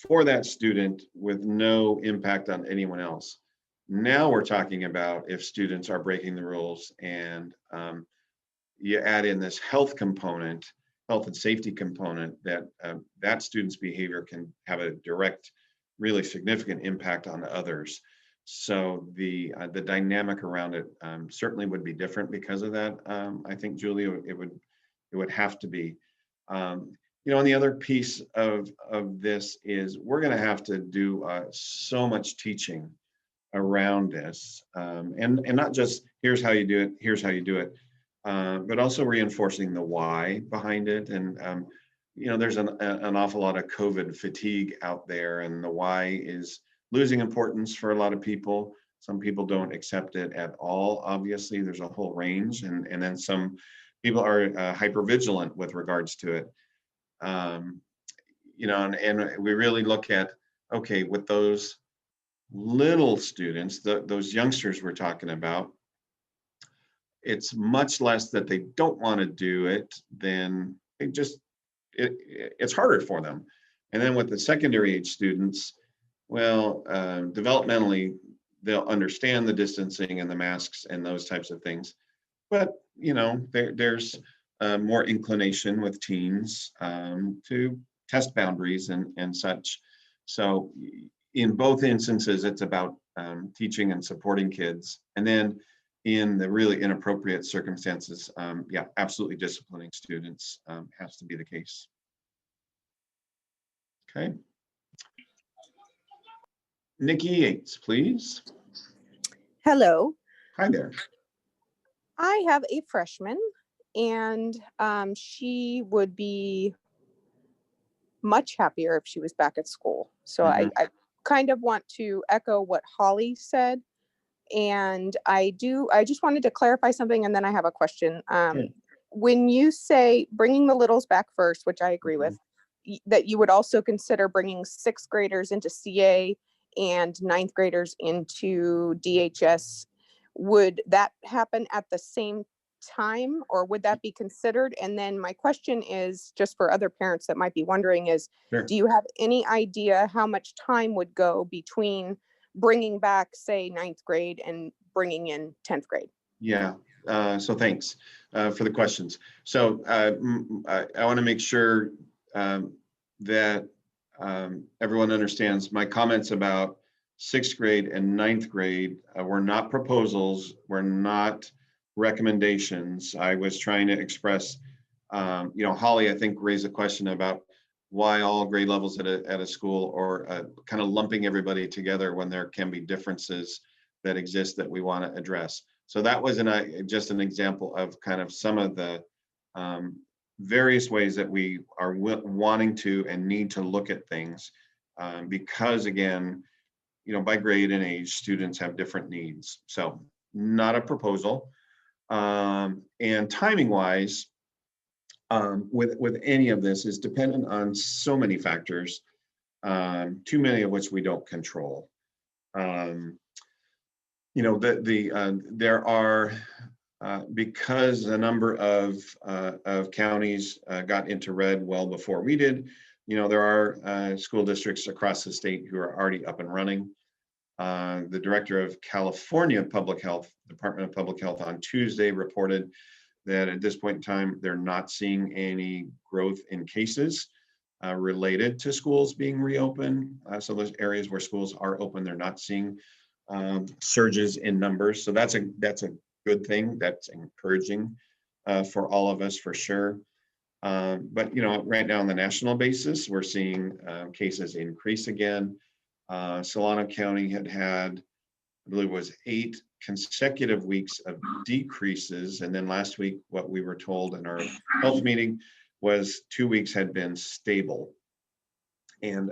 for that student with no impact on anyone else. Now we're talking about if students are breaking the rules, and you add in this health component, health and safety component, that student's behavior can have a direct, really significant impact on others. So the dynamic around it certainly would be different because of that. I think, Julie, it would have to be. You know, and the other piece of this is we're going to have to do so much teaching around this, and not just here's how you do it, here's how you do it, but also reinforcing the why behind it. And you know, there's an awful lot of COVID fatigue out there, and the why is losing importance for a lot of people. Some people don't accept it at all. Obviously, there's a whole range, and then some people are hypervigilant with regards to it. You know, and we really look at, okay, with those little students, those youngsters we're talking about, it's much less that they don't want to do it than they just, it's harder for them. And then with the secondary age students, well, developmentally, they'll understand the distancing and the masks and those types of things. But, you know, there's more inclination with teens to test boundaries and such. So in both instances, it's about teaching and supporting kids. And then in the really inappropriate circumstances, yeah, absolutely disciplining students has to be the case. Okay. Nikki Yates, please. Hello, Hi there. I have a freshman and she would be much happier if she was back at school. So I kind of want to echo what Holly said. And I just wanted to clarify something and then I have a question. When you say bringing the littles back first, which I agree with, that you would also consider bringing 6th graders into CA and 9th graders into DHS, would that happen at the same time or would that be considered? And then my question is, just for other parents that might be wondering, is Sure. do you have any idea how much time would go between bringing back, say, 9th grade and bringing in 10th grade? Yeah, so thanks for the questions. So I want to make sure that everyone understands my comments about 6th grade and 9th grade were not proposals, were not recommendations. I was trying to express, Holly, I think, raised a question about why all grade levels at a school, or kind of lumping everybody together when there can be differences that exist that we want to address. So that was just an example of kind of some of the various ways that we are wanting to and need to look at things, because again, by grade and age, students have different needs. So not a proposal. And timing wise, with any of this is dependent on so many factors, too many of which we don't control. There are, because a number of counties got into red well before we did, there are school districts across the state who are already up and running. The director of California Public Health, Department of Public Health, on Tuesday reported that at this point in time, they're not seeing any growth in cases related to schools being reopened. So those areas where schools are open, they're not seeing surges in numbers. So that's a good thing. That's encouraging for all of us, for sure. But right now on the national basis, we're seeing cases increase again. Solano County had, I believe it was 8 consecutive weeks of decreases. And then last week, what we were told in our health meeting was 2 weeks had been stable. And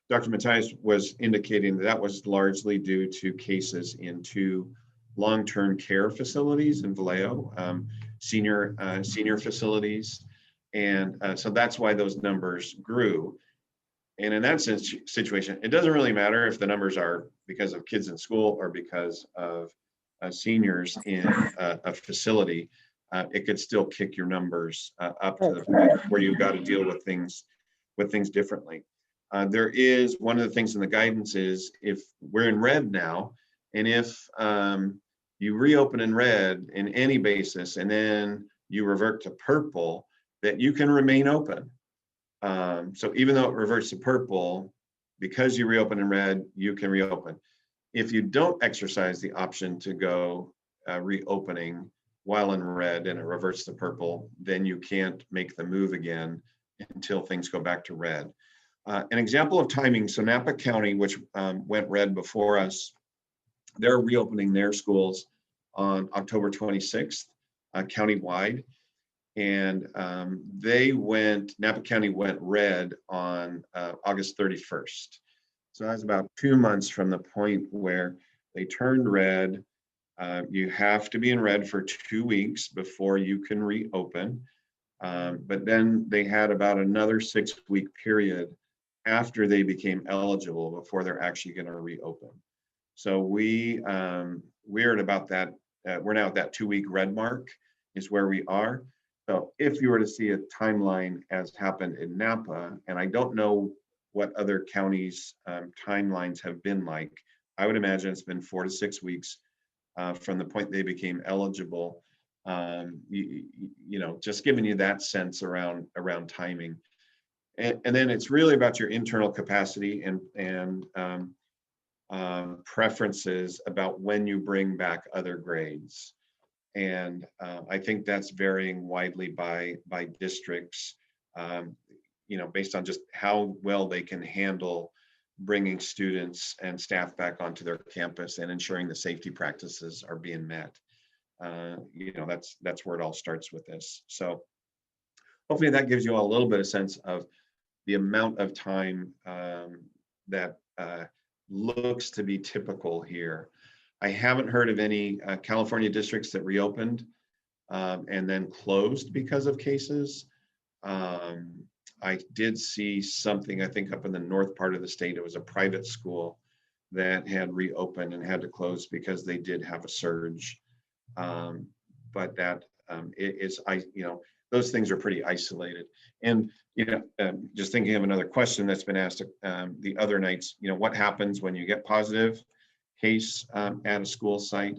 Dr. Matthias was indicating that was largely due to cases in 2 long-term care facilities in Vallejo, senior facilities. And so that's why those numbers grew. And in that situation, it doesn't really matter if the numbers are because of kids in school or because of seniors in a facility. It could still kick your numbers up to the point where you've got to deal with things differently. There is one of the things in the guidance is if we're in red now, and if you reopen in red in any basis and then you revert to purple, that you can remain open. So even though it reverts to purple, because you reopen in red, you can reopen. If you don't exercise the option to go reopening while in red and it reverts to purple, then you can't make the move again until things go back to red. An example of timing, so Napa County, which went red before us, they're reopening their schools on October 26th, countywide. And Napa County went red on August 31st. So that's about 2 months from the point where they turned red. You have to be in red for 2 weeks before you can reopen. But then they had about another 6-week period after they became eligible before they're actually going to reopen. So we're at about that. We're now at that 2-week red mark is where we are. So if you were to see a timeline as happened in Napa, and I don't know what other counties' timelines have been like, I would imagine it's been 4 to 6 weeks from the point they became eligible. Just giving you that sense around timing. And then it's really about your internal capacity and preferences about when you bring back other grades. And I think that's varying widely by districts, based on just how well they can handle bringing students and staff back onto their campus and ensuring the safety practices are being met. That's where it all starts with this. So hopefully that gives you all a little bit of sense of the amount of time that looks to be typical here. I haven't heard of any California districts that reopened and then closed because of cases. I did see something, I think up in the north part of the state, it was a private school that had reopened and had to close because they did have a surge. But that those things are pretty isolated. And just thinking of another question that's been asked the other nights, what happens when you get positive case at a school site?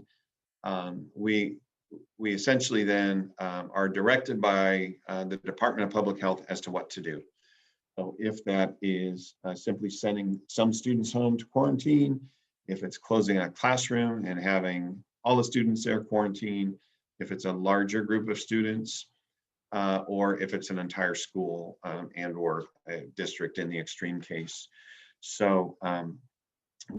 We essentially then are directed by the Department of Public Health as to what to do. So if that is simply sending some students home to quarantine, if it's closing a classroom and having all the students there quarantine, if it's a larger group of students, or if it's an entire school and or a district in the extreme case. So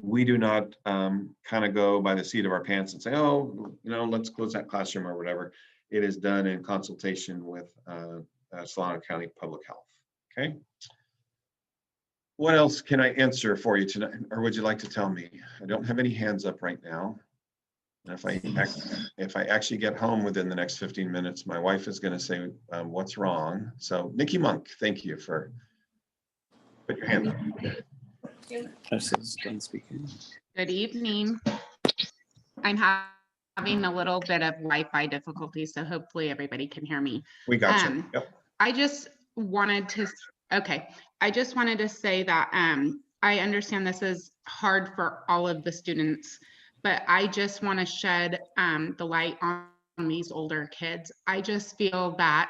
we do not kind of go by the seat of our pants and say, oh, let's close that classroom or whatever. It is done in consultation with Solano County Public Health. Okay. What else can I answer for you tonight? Or would you like to tell me? I don't have any hands up right now. And if I actually get home within the next 15 minutes, my wife is going to say, what's wrong? So Nikki Monk, thank you for put your hand up. Done speaking. Good evening. I'm having a little bit of Wi-Fi difficulty, so hopefully everybody can hear me. We got you. Yep. I just wanted to say that I understand this is hard for all of the students, but I just want to shed the light on these older kids. I just feel that,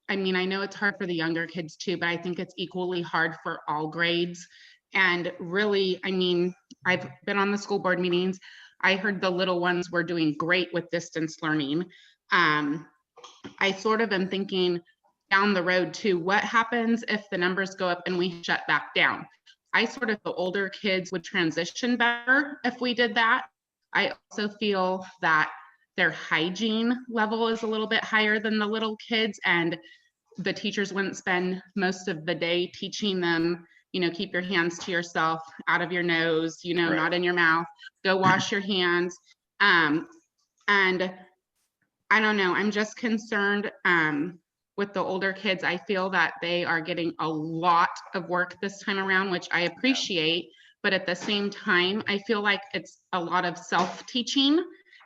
I know it's hard for the younger kids too, but I think it's equally hard for all grades. And really, I've been on the school board meetings. I heard the little ones were doing great with distance learning. I sort of am thinking down the road too, what happens if the numbers go up and we shut back down? I sort of feel older kids would transition better if we did that. I also feel that their hygiene level is a little bit higher than the little kids, and the teachers wouldn't spend most of the day teaching them, keep your hands to yourself, out of your nose, right. Not in your mouth, go wash your hands. And I don't know, I'm just concerned with the older kids. I feel that they are getting a lot of work this time around, which I appreciate, but at the same time, I feel like it's a lot of self-teaching,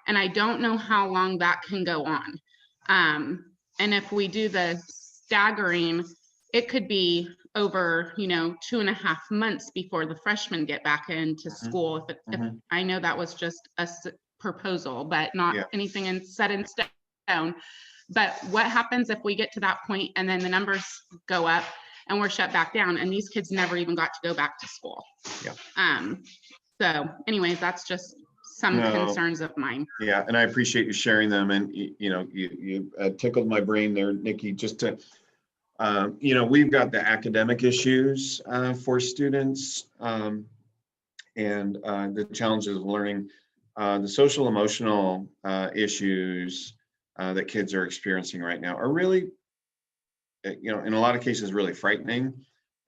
and I don't know how long that can go on. And if we do the staggering, it could be over, 2.5 months before the freshmen get back into school. If I know that was just a proposal, but not anything set in stone. But what happens if we get to that point and then the numbers go up and we're shut back down and these kids never even got to go back to school? So anyways, that's just some concerns of mine. Yeah, and I appreciate you sharing them. And you tickled my brain there, Nikki, just to, we've got the academic issues for students and the challenges of learning, the social emotional issues that kids are experiencing right now are really, in a lot of cases, really frightening,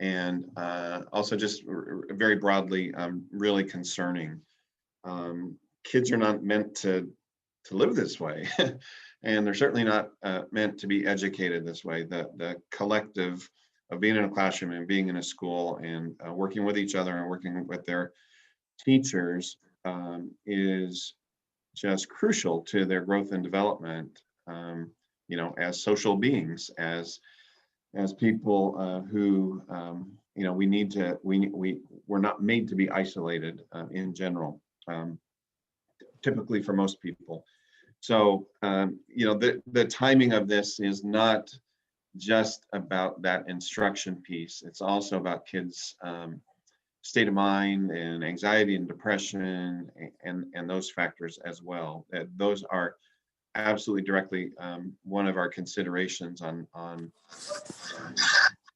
and also just very broadly, really concerning. Kids are not meant to live this way, and they're certainly not meant to be educated this way. The collective of being in a classroom and being in a school and working with each other and working with their teachers is just crucial to their growth and development, as social beings, as people who, we're not made to be isolated in general, typically for most people. So, the timing of this is not just about that instruction piece. It's also about kids' state of mind and anxiety and depression and those factors as well. Those are absolutely directly one of our considerations on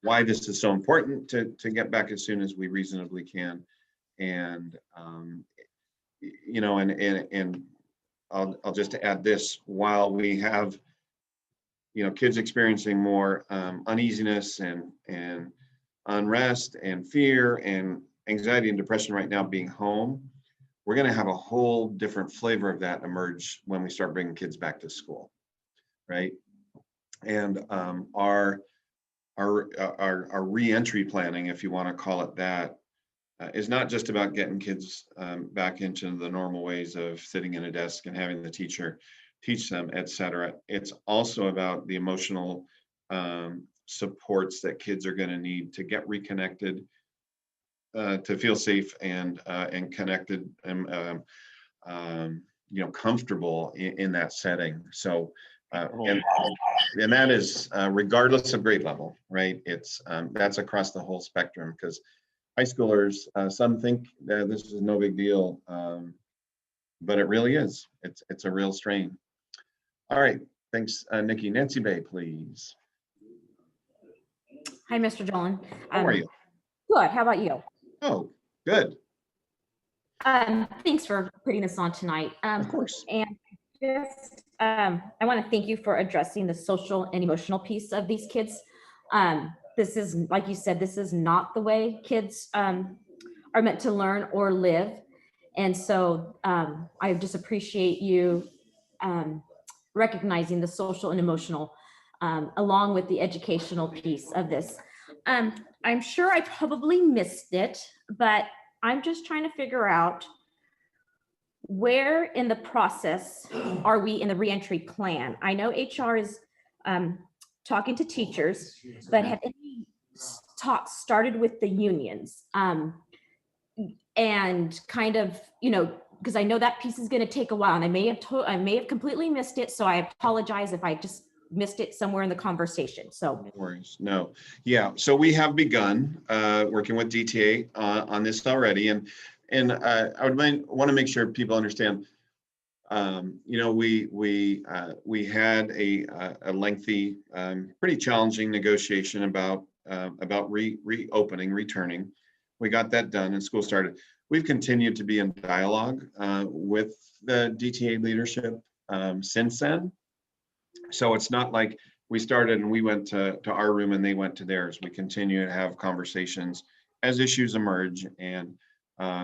why this is so important to get back as soon as we reasonably can. And you know, and I'll just add this: while we have, you know, kids experiencing more uneasiness and unrest and fear and anxiety and depression right now being home, we're going to have a whole different flavor of that emerge when we start bringing kids back to school, right? And our re-entry planning, if you want to call it that, is not just about getting kids back into the normal ways of sitting in a desk and having the teacher teach them, et cetera. It's also about the emotional supports that kids are going to need to get reconnected, to feel safe and connected and you know, comfortable in that setting. So and that is regardless of grade level, right? It's that's across the whole spectrum, because high schoolers, some think that this is no big deal, but it really is. It's a real strain. All right, thanks, Nikki. Nancy Bay, please. Hi, Mr. Dolan. How are you? Good. How about you? Oh, good. Thanks for putting this on tonight. Of course. And just, I want to thank you for addressing the social and emotional piece of these kids. This is, like you said, this is not the way kids are meant to learn or live. And so I just appreciate you recognizing the social and emotional along with the educational piece of this. I'm sure I probably missed it, but I'm just trying to figure out where in the process are we in the reentry plan? I know HR is talking to teachers, but have any talks started with the unions? And kind of, you know, because I know that piece is going to take a while, and I may have completely missed it. So I apologize if I just missed it somewhere in the conversation. So no worries. No. Yeah. So we have begun working with DTA on this already, and I would want to make sure people understand. You know, we had a lengthy, pretty challenging negotiation about reopening, returning. We got that done, and school started. We've continued to be in dialogue with the DTA leadership since then. So it's not like we started and we went to our room and they went to theirs. We continue to have conversations as issues emerge and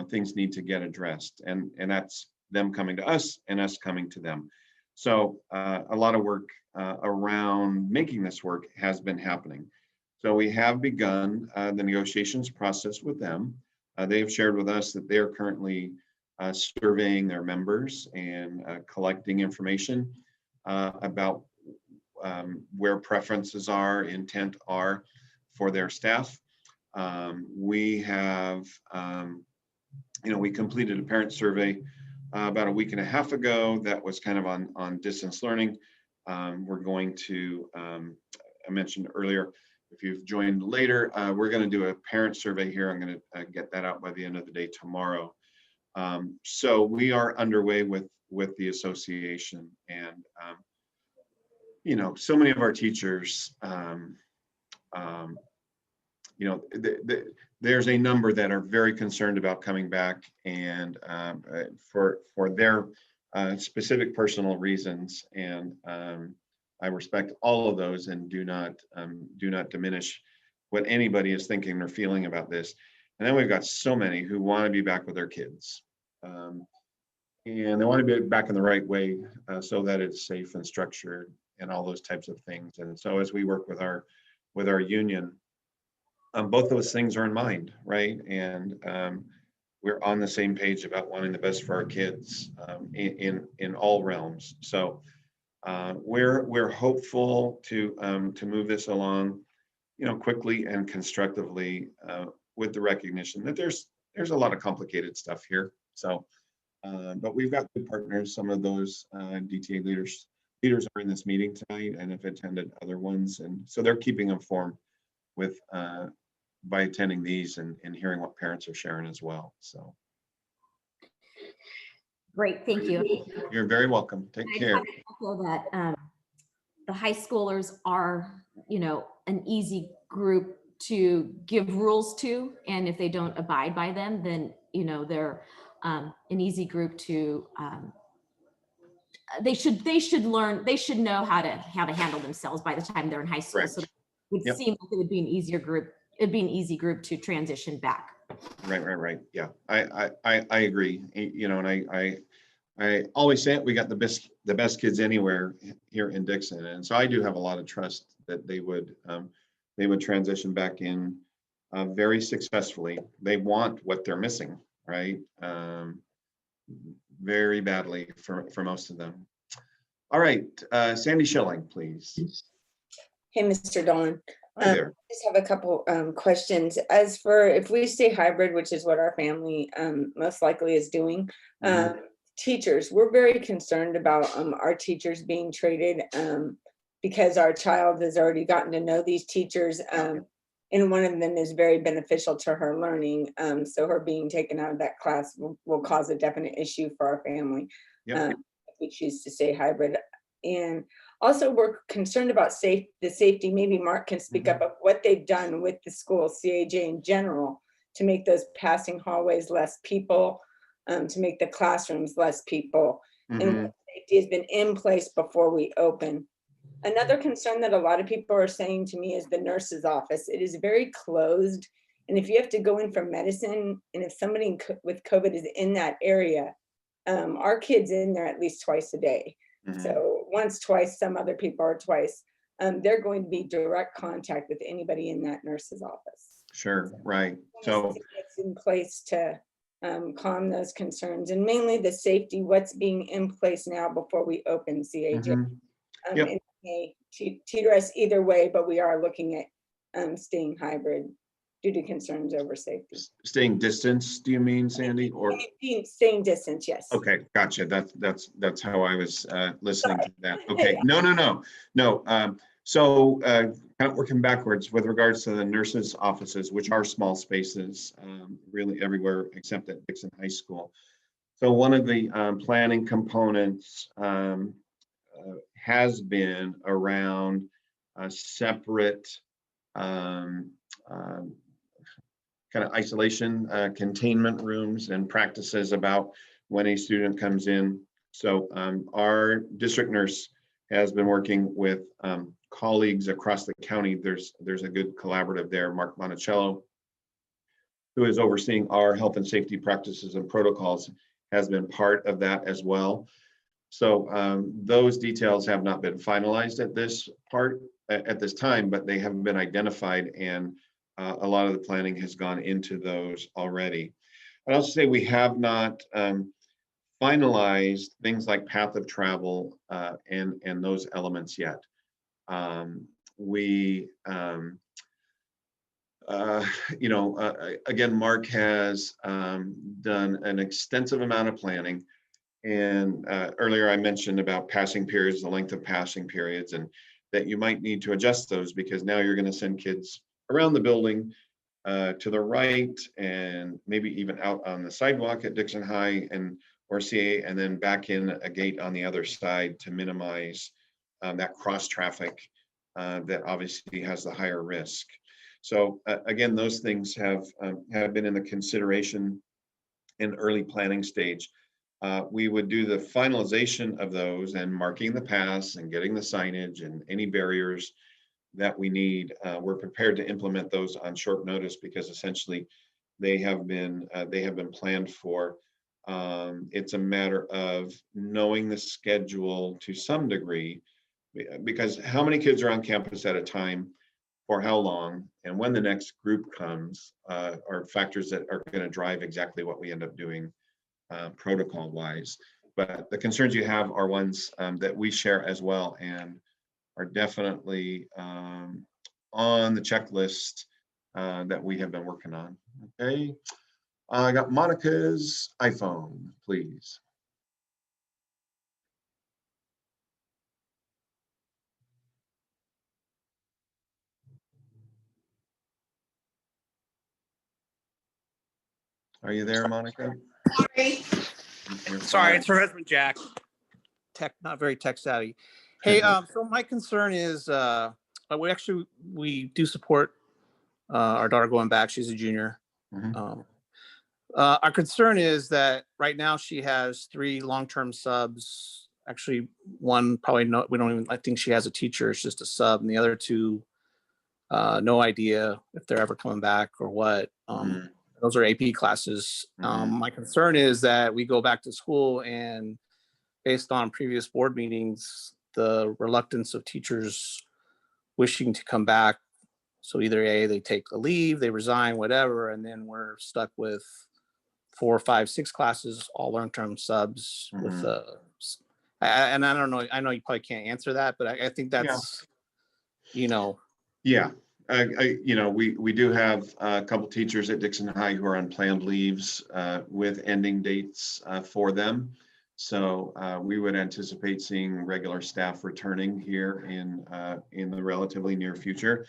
things need to get addressed. And that's them coming to us and us coming to them. So a lot of work around making this work has been happening. So we have begun the negotiations process with them. They have shared with us that they are currently surveying their members and collecting information about where preferences are, intent are for their staff. We have, you know, we completed a parent survey about a week and a half ago that was kind of on distance learning. We're going to, I mentioned earlier, if you've joined later, we're going to do a parent survey here. I'm going to get that out by the end of the day tomorrow. So we are underway with the association, and you know, so many of our teachers, you know, there's a number that are very concerned about coming back, and for their specific personal reasons. And I respect all of those and do not diminish what anybody is thinking or feeling about this. And then we've got so many who want to be back with their kids. And they want to be back in the right way so that it's safe and structured and all those types of things. And so as we work with our union, both those things are in mind, right? And we're on the same page about wanting the best for our kids in all realms. So we're hopeful to move this along, you know, quickly and constructively with the recognition that there's a lot of complicated stuff here. So, but we've got good partners. Some of those DTA leaders are in this meeting tonight and have attended other ones. And so they're keeping informed with, by attending these and hearing what parents are sharing as well. So Great, thank you. you're very welcome. Take I care. have to echo that the high schoolers are, you know, an easy group to give rules to, and if they don't abide by them, then, you know, they're an easy group to they should learn, they should know how to handle themselves by the time they're in high school. Correct. So it would Yep. seem like it would be an easier group. It'd be an easy group to transition back. Right. Yeah, I agree. You know, and I always say it, we got the best kids anywhere here in Dixon. And so I do have a lot of trust that they would transition back in very successfully. They want what they're missing, right? Very badly for most of them. All right, Sandy Schilling, please. Hey, Mr. Dolan. Hi there. I just have a couple questions. As for if we stay hybrid, which is what our family most likely is doing, teachers, we're very concerned about our teachers being traded because our child has already gotten to know these teachers, and one of them is very beneficial to her learning. So her being taken out of that class will cause a definite issue for our family if we choose to stay hybrid. And also, we're concerned about the safety. Maybe Mark can speak up of what they've done with the school, CAJ in general, to make those passing hallways less people, to make the classrooms less people. And what safety has been in place before we open. Another concern that a lot of people are saying to me is the nurse's office. It is very closed. And if you have to go in for medicine, and if somebody with COVID is in that area, our kids in there at least twice a day. So once, twice, some other people are twice. They're going to be direct contact with anybody in that nurse's office. Sure, right. So it's in place to calm those concerns, and mainly the safety, what's being in place now before we open CAJ. It may teeter us either way, but we are looking at staying hybrid due to concerns over safety. staying distance, do you mean, Sandy? Or Staying distance, yes. okay, gotcha. That's how I was listening to that. Okay, no. So kind of working backwards with regards to the nurses' offices, which are small spaces, really everywhere except at Dixon High School. So one of the planning components has been around a separate kind of isolation, containment rooms and practices about when a student comes in. So our district nurse has been working with colleagues across the county. There's a good collaborative there, Mark Monticello, who is overseeing our health and safety practices and protocols, has been part of that as well. So those details have not been finalized at this time, but they have been identified, and a lot of the planning has gone into those already. I'd also say we have not finalized things like path of travel and those elements yet. Again, Mark has done an extensive amount of planning. And earlier I mentioned about passing periods, the length of passing periods, and that you might need to adjust those because now you're going to send kids around the building to the right and maybe even out on the sidewalk at Dixon High or CA, and then back in a gate on the other side to minimize that cross traffic that obviously has the higher risk. So again, those things have been in the consideration in early planning stage. We would do the finalization of those and marking the paths and getting the signage and any barriers that we need. We're prepared to implement those on short notice because essentially they have been planned for. It's a matter of knowing the schedule to some degree, because how many kids are on campus at a time, for how long, and when the next group comes are factors that are going to drive exactly what we end up doing protocol wise. But the concerns you have are ones that we share as well and are definitely on the checklist that we have been working on. Okay, I got Monica's iPhone, please. Are you there, Monica? Sorry, it's her husband, Jack. Not very tech savvy. Hey, so my concern is, we do support our daughter going back. She's a junior. Our concern is that right now she has 3 long-term subs. Actually, one probably we don't even, I think she has a teacher, it's just a sub, and the other 2, no idea if they're ever coming back or what. Those are AP classes. My concern is that we go back to school and based on previous board meetings, the reluctance of teachers wishing to come back. So either A, they take a leave, they resign, whatever, and then we're stuck with 4, 5, 6 classes, all long-term subs with and I don't know, I know you probably can't answer that, but I think that's, Yeah, we do have a couple teachers at Dixon High who are on planned leaves with ending dates for them. So we would anticipate seeing regular staff returning here in the relatively near future.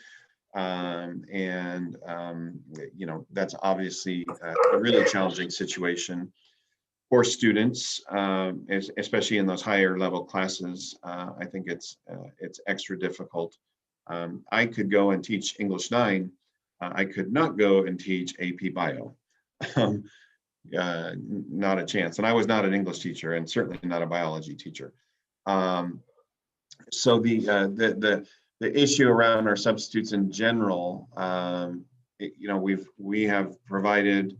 That's obviously a really challenging situation for students, especially in those higher level classes. I think it's extra difficult. I could go and teach English 9. I could not go and teach AP Bio. Not a chance. And I was not an English teacher and certainly not a biology teacher. So the issue around our substitutes in general, we have provided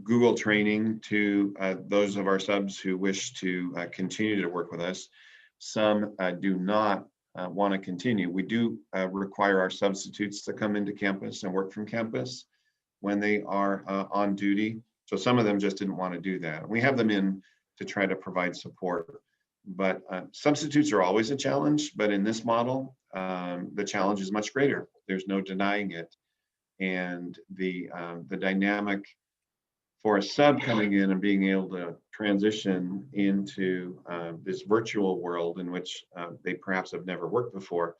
Google training to those of our subs who wish to continue to work with us. Some do not want to continue. We do require our substitutes to come into campus and work from campus when they are on duty. So some of them just didn't want to do that. We have them in to try to provide support. But substitutes are always a challenge, but in this model, the challenge is much greater. There's no denying it. And the dynamic for a sub coming in and being able to transition into this virtual world in which they perhaps have never worked before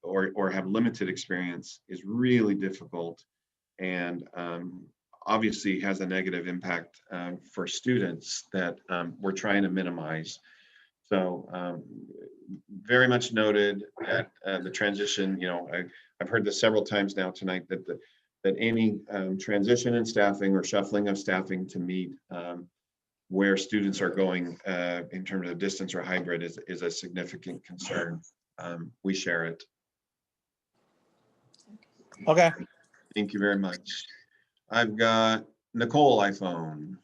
or have limited experience is really difficult and obviously has a negative impact for students that we're trying to minimize. So very much noted that the transition, I've heard this several times now tonight that any transition in staffing or shuffling of staffing to meet where students are going in terms of distance or hybrid is a significant concern. We share it. Okay. Thank you very much. I've got Nicole iPhone.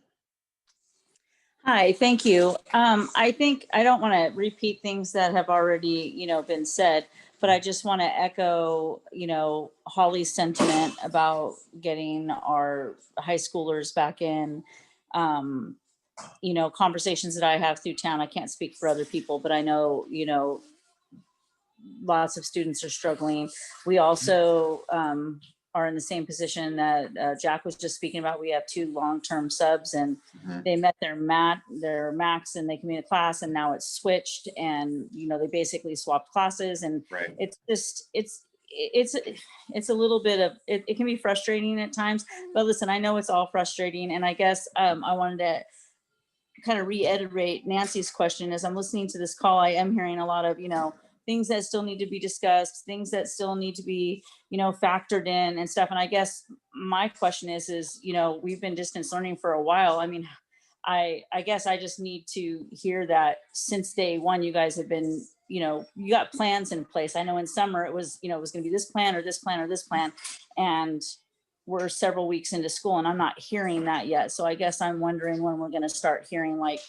Hi, thank you. I think I don't want to repeat things that have already, been said, but I just want to echo, Holly's sentiment about getting our high schoolers back in. Conversations that I have through town, I can't speak for other people, but I know, lots of students are struggling. We also are in the same position that Jack was just speaking about. We have 2 long-term subs and they met their max and they came into class and now it's switched and, they basically swapped classes and it's just, it's a little bit of, it can be frustrating at times, but listen, I know it's all frustrating. And I guess I wanted to kind of reiterate Nancy's question as I'm listening to this call. I am hearing a lot of, things that still need to be discussed, things that still need to be, factored in and stuff. And I guess my question is, we've been distance learning for a while. I mean, I guess I just need to hear that since day one, you guys have been, you got plans in place. I know in summer it was, it was going to be this plan or this plan or this plan. And we're several weeks into school and I'm not hearing that yet. So I guess I'm wondering when we're going to start hearing like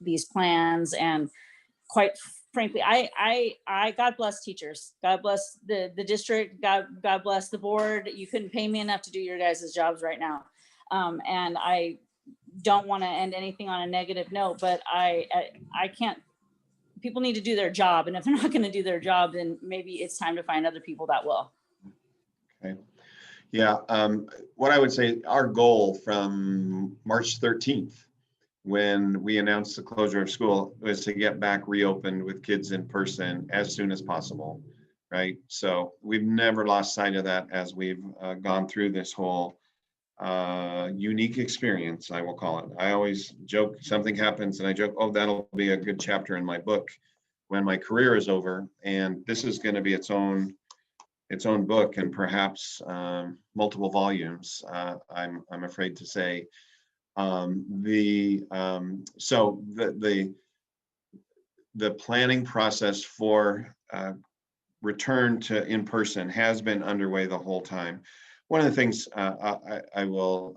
these plans and quite frankly, I God bless teachers. God bless the district. God bless the board. You couldn't pay me enough to do your guys' jobs right now. And I don't want to end anything on a negative note, but I can't, people need to do their job. And if they're not going to do their job, then maybe it's time to find other people that will. Okay. Yeah. What I would say, our goal from March 13th, when we announced the closure of school, was to get back reopened with kids in person as soon as possible, right? So we've never lost sight of that as we've gone through this whole unique experience, I will call it. I always joke, something happens and I joke, oh, that'll be a good chapter in my book when my career is over. And this is going to be its own book, and perhaps multiple volumes, I'm afraid to say. So the planning process for return to in-person has been underway the whole time. One of the things I will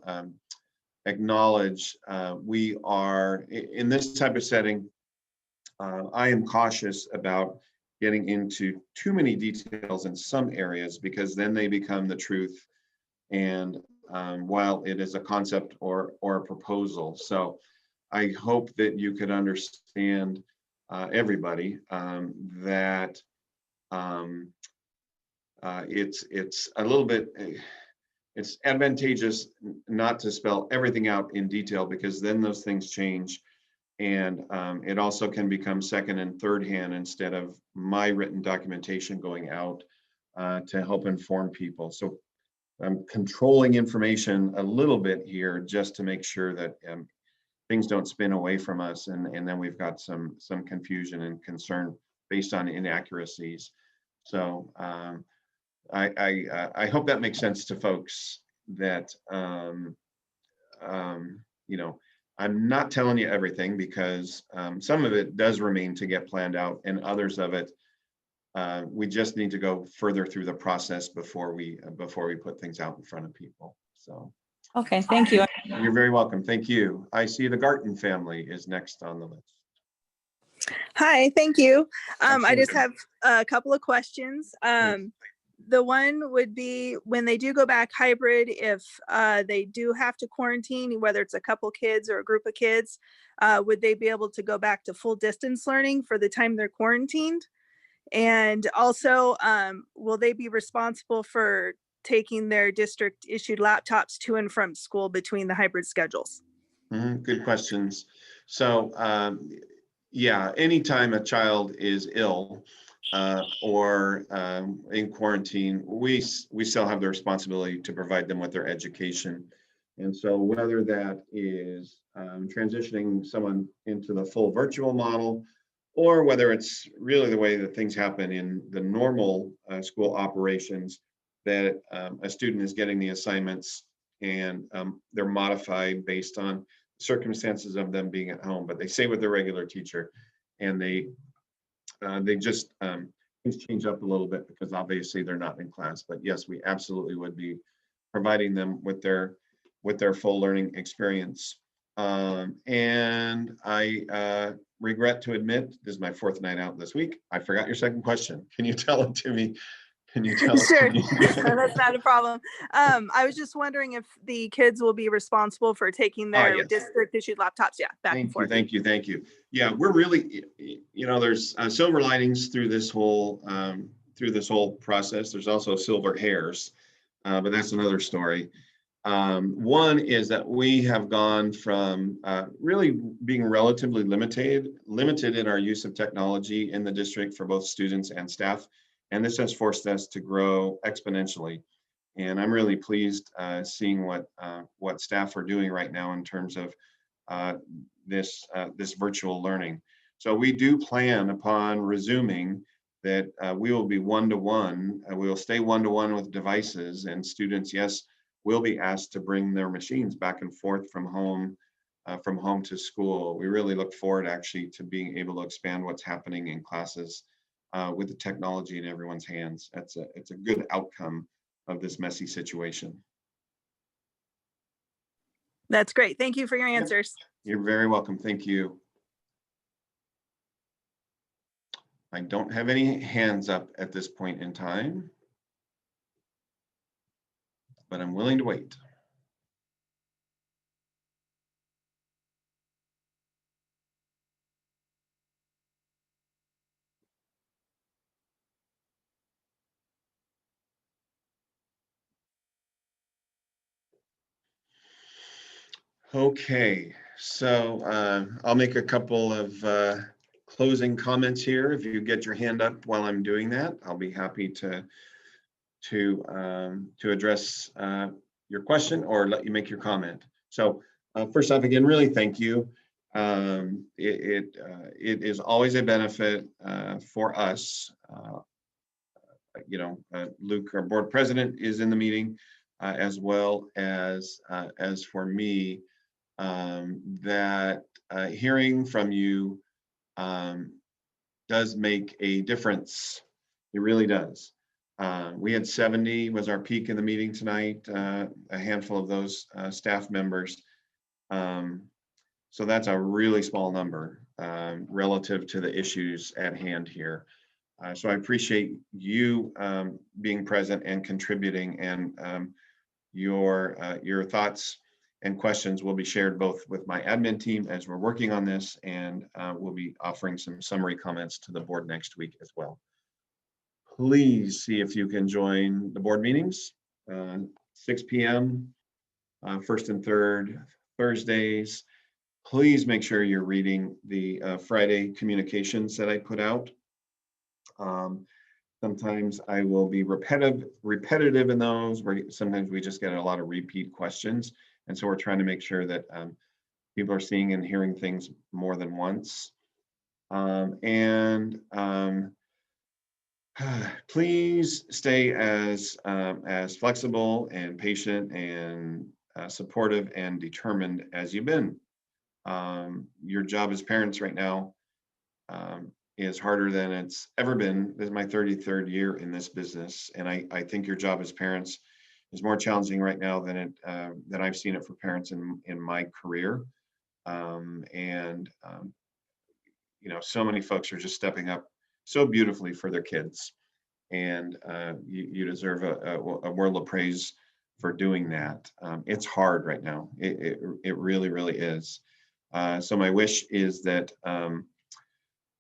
acknowledge, we are in this type of setting. I am cautious about getting into too many details in some areas, because then they become the truth. And while it is a concept or a proposal, so I hope that you could understand, everybody, that it's a little bit, it's advantageous not to spell everything out in detail, because then those things change. And it also can become second and third hand instead of my written documentation going out to help inform people. So I'm controlling information a little bit here just to make sure that things don't spin away from us, and then we've got some confusion and concern based on inaccuracies. So I hope that makes sense to folks, that you know, I'm not telling you everything, because some of it does remain to get planned out, and others of it we just need to go further through the process before we put things out in front of people. So Okay, thank you. you're very welcome. Thank you. I see the Garten family is next on the list. Hi, thank you. I just Absolutely. have a couple of questions. The one would be, when they do go back hybrid, if they do have to quarantine, whether it's a couple kids or a group of kids, would they be able to go back to full distance learning for the time they're quarantined? And also, will they be responsible for taking their district issued laptops to and from school between the hybrid schedules? Good questions. So yeah, anytime a child is ill or in quarantine, we still have the responsibility to provide them with their education. And so whether that is transitioning someone into the full virtual model, or whether it's really the way that things happen in the normal school operations, that a student is getting the assignments and they're modified based on circumstances of them being at home, but they stay with their regular teacher, and they just things change up a little bit because obviously they're not in class. But yes, we absolutely would be providing them with their full learning experience. And I regret to admit, this is my fourth night out this week. I forgot your second question. Can you tell it to me? Can you tell Sure, it to me? that's not a problem. I was just wondering if the kids will be responsible for taking their yes. district issued laptops, back and forth. Thank you. Yeah, we're really, there's silver linings through this whole process. There's also silver hairs, but that's another story. One is that we have gone from really being relatively limited in our use of technology in the district for both students and staff. And this has forced us to grow exponentially. And I'm really pleased seeing what staff are doing right now in terms of this virtual learning. So we do plan upon resuming that we will be one-to-one. We will stay one-to-one with devices, and students, yes, will be asked to bring their machines back and forth from home to school. We really look forward actually to being able to expand what's happening in classes with the technology in everyone's hands. It's a good outcome of this messy situation. That's great. Thank you for your answers. You're very welcome. Thank you. I don't have any hands up at this point in time, but I'm willing to wait. Okay, so I'll make a couple of closing comments here. If you get your hand up while I'm doing that, I'll be happy to address your question or let you make your comment. So first off, again, really thank you. It is always a benefit for us. Luke, our board president, is in the meeting, as well as for me, that hearing from you does make a difference. It really does. We had 70 was our peak in the meeting tonight, a handful of those staff members. So that's a really small number relative to the issues at hand here. So I appreciate you being present and contributing, and your thoughts and questions will be shared both with my admin team as we're working on this, and we'll be offering some summary comments to the board next week as well. Please see if you can join the board meetings, 6 p.m. First and third Thursdays. Please make sure you're reading the Friday communications that I put out. Sometimes I will be repetitive in those, where sometimes we just get a lot of repeat questions. And so we're trying to make sure that people are seeing and hearing things more than once. Please stay as flexible and patient and supportive and determined as you've been. Your job as parents right now is harder than it's ever been. This is my 33rd year in this business, and I think your job as parents is more challenging right now than I've seen it for parents in my career. So many folks are just stepping up so beautifully for their kids, and you deserve a world of praise for doing that. It's hard right now. It really, really is. So my wish is that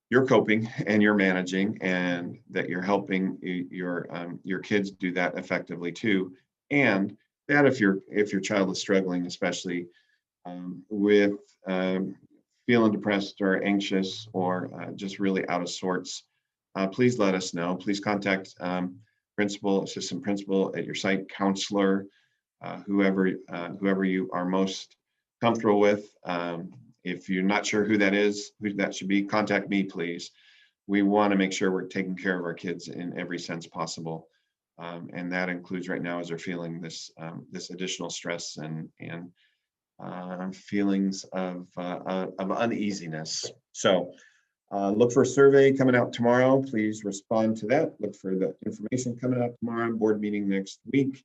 you're coping and you're managing, and that you're helping your kids do that effectively too. And that if your child is struggling, especially with feeling depressed or anxious or just really out of sorts, please let us know. Please contact principal, assistant principal at your site, counselor, whoever you are most comfortable with. If you're not sure who that should be, contact me, please. We want to make sure we're taking care of our kids in every sense possible. And that includes right now as they're feeling this additional stress and feelings of uneasiness. So look for a survey coming out tomorrow. Please respond to that. Look for the information coming out tomorrow. Board meeting next week.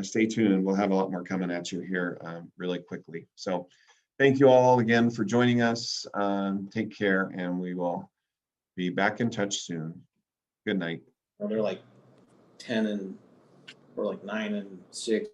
Stay tuned. We'll have a lot more coming at you here really quickly. So thank you all again for joining us. Take care, and we will be back in touch soon. Good night. Well, they're like 10 and, or like 9 and 6.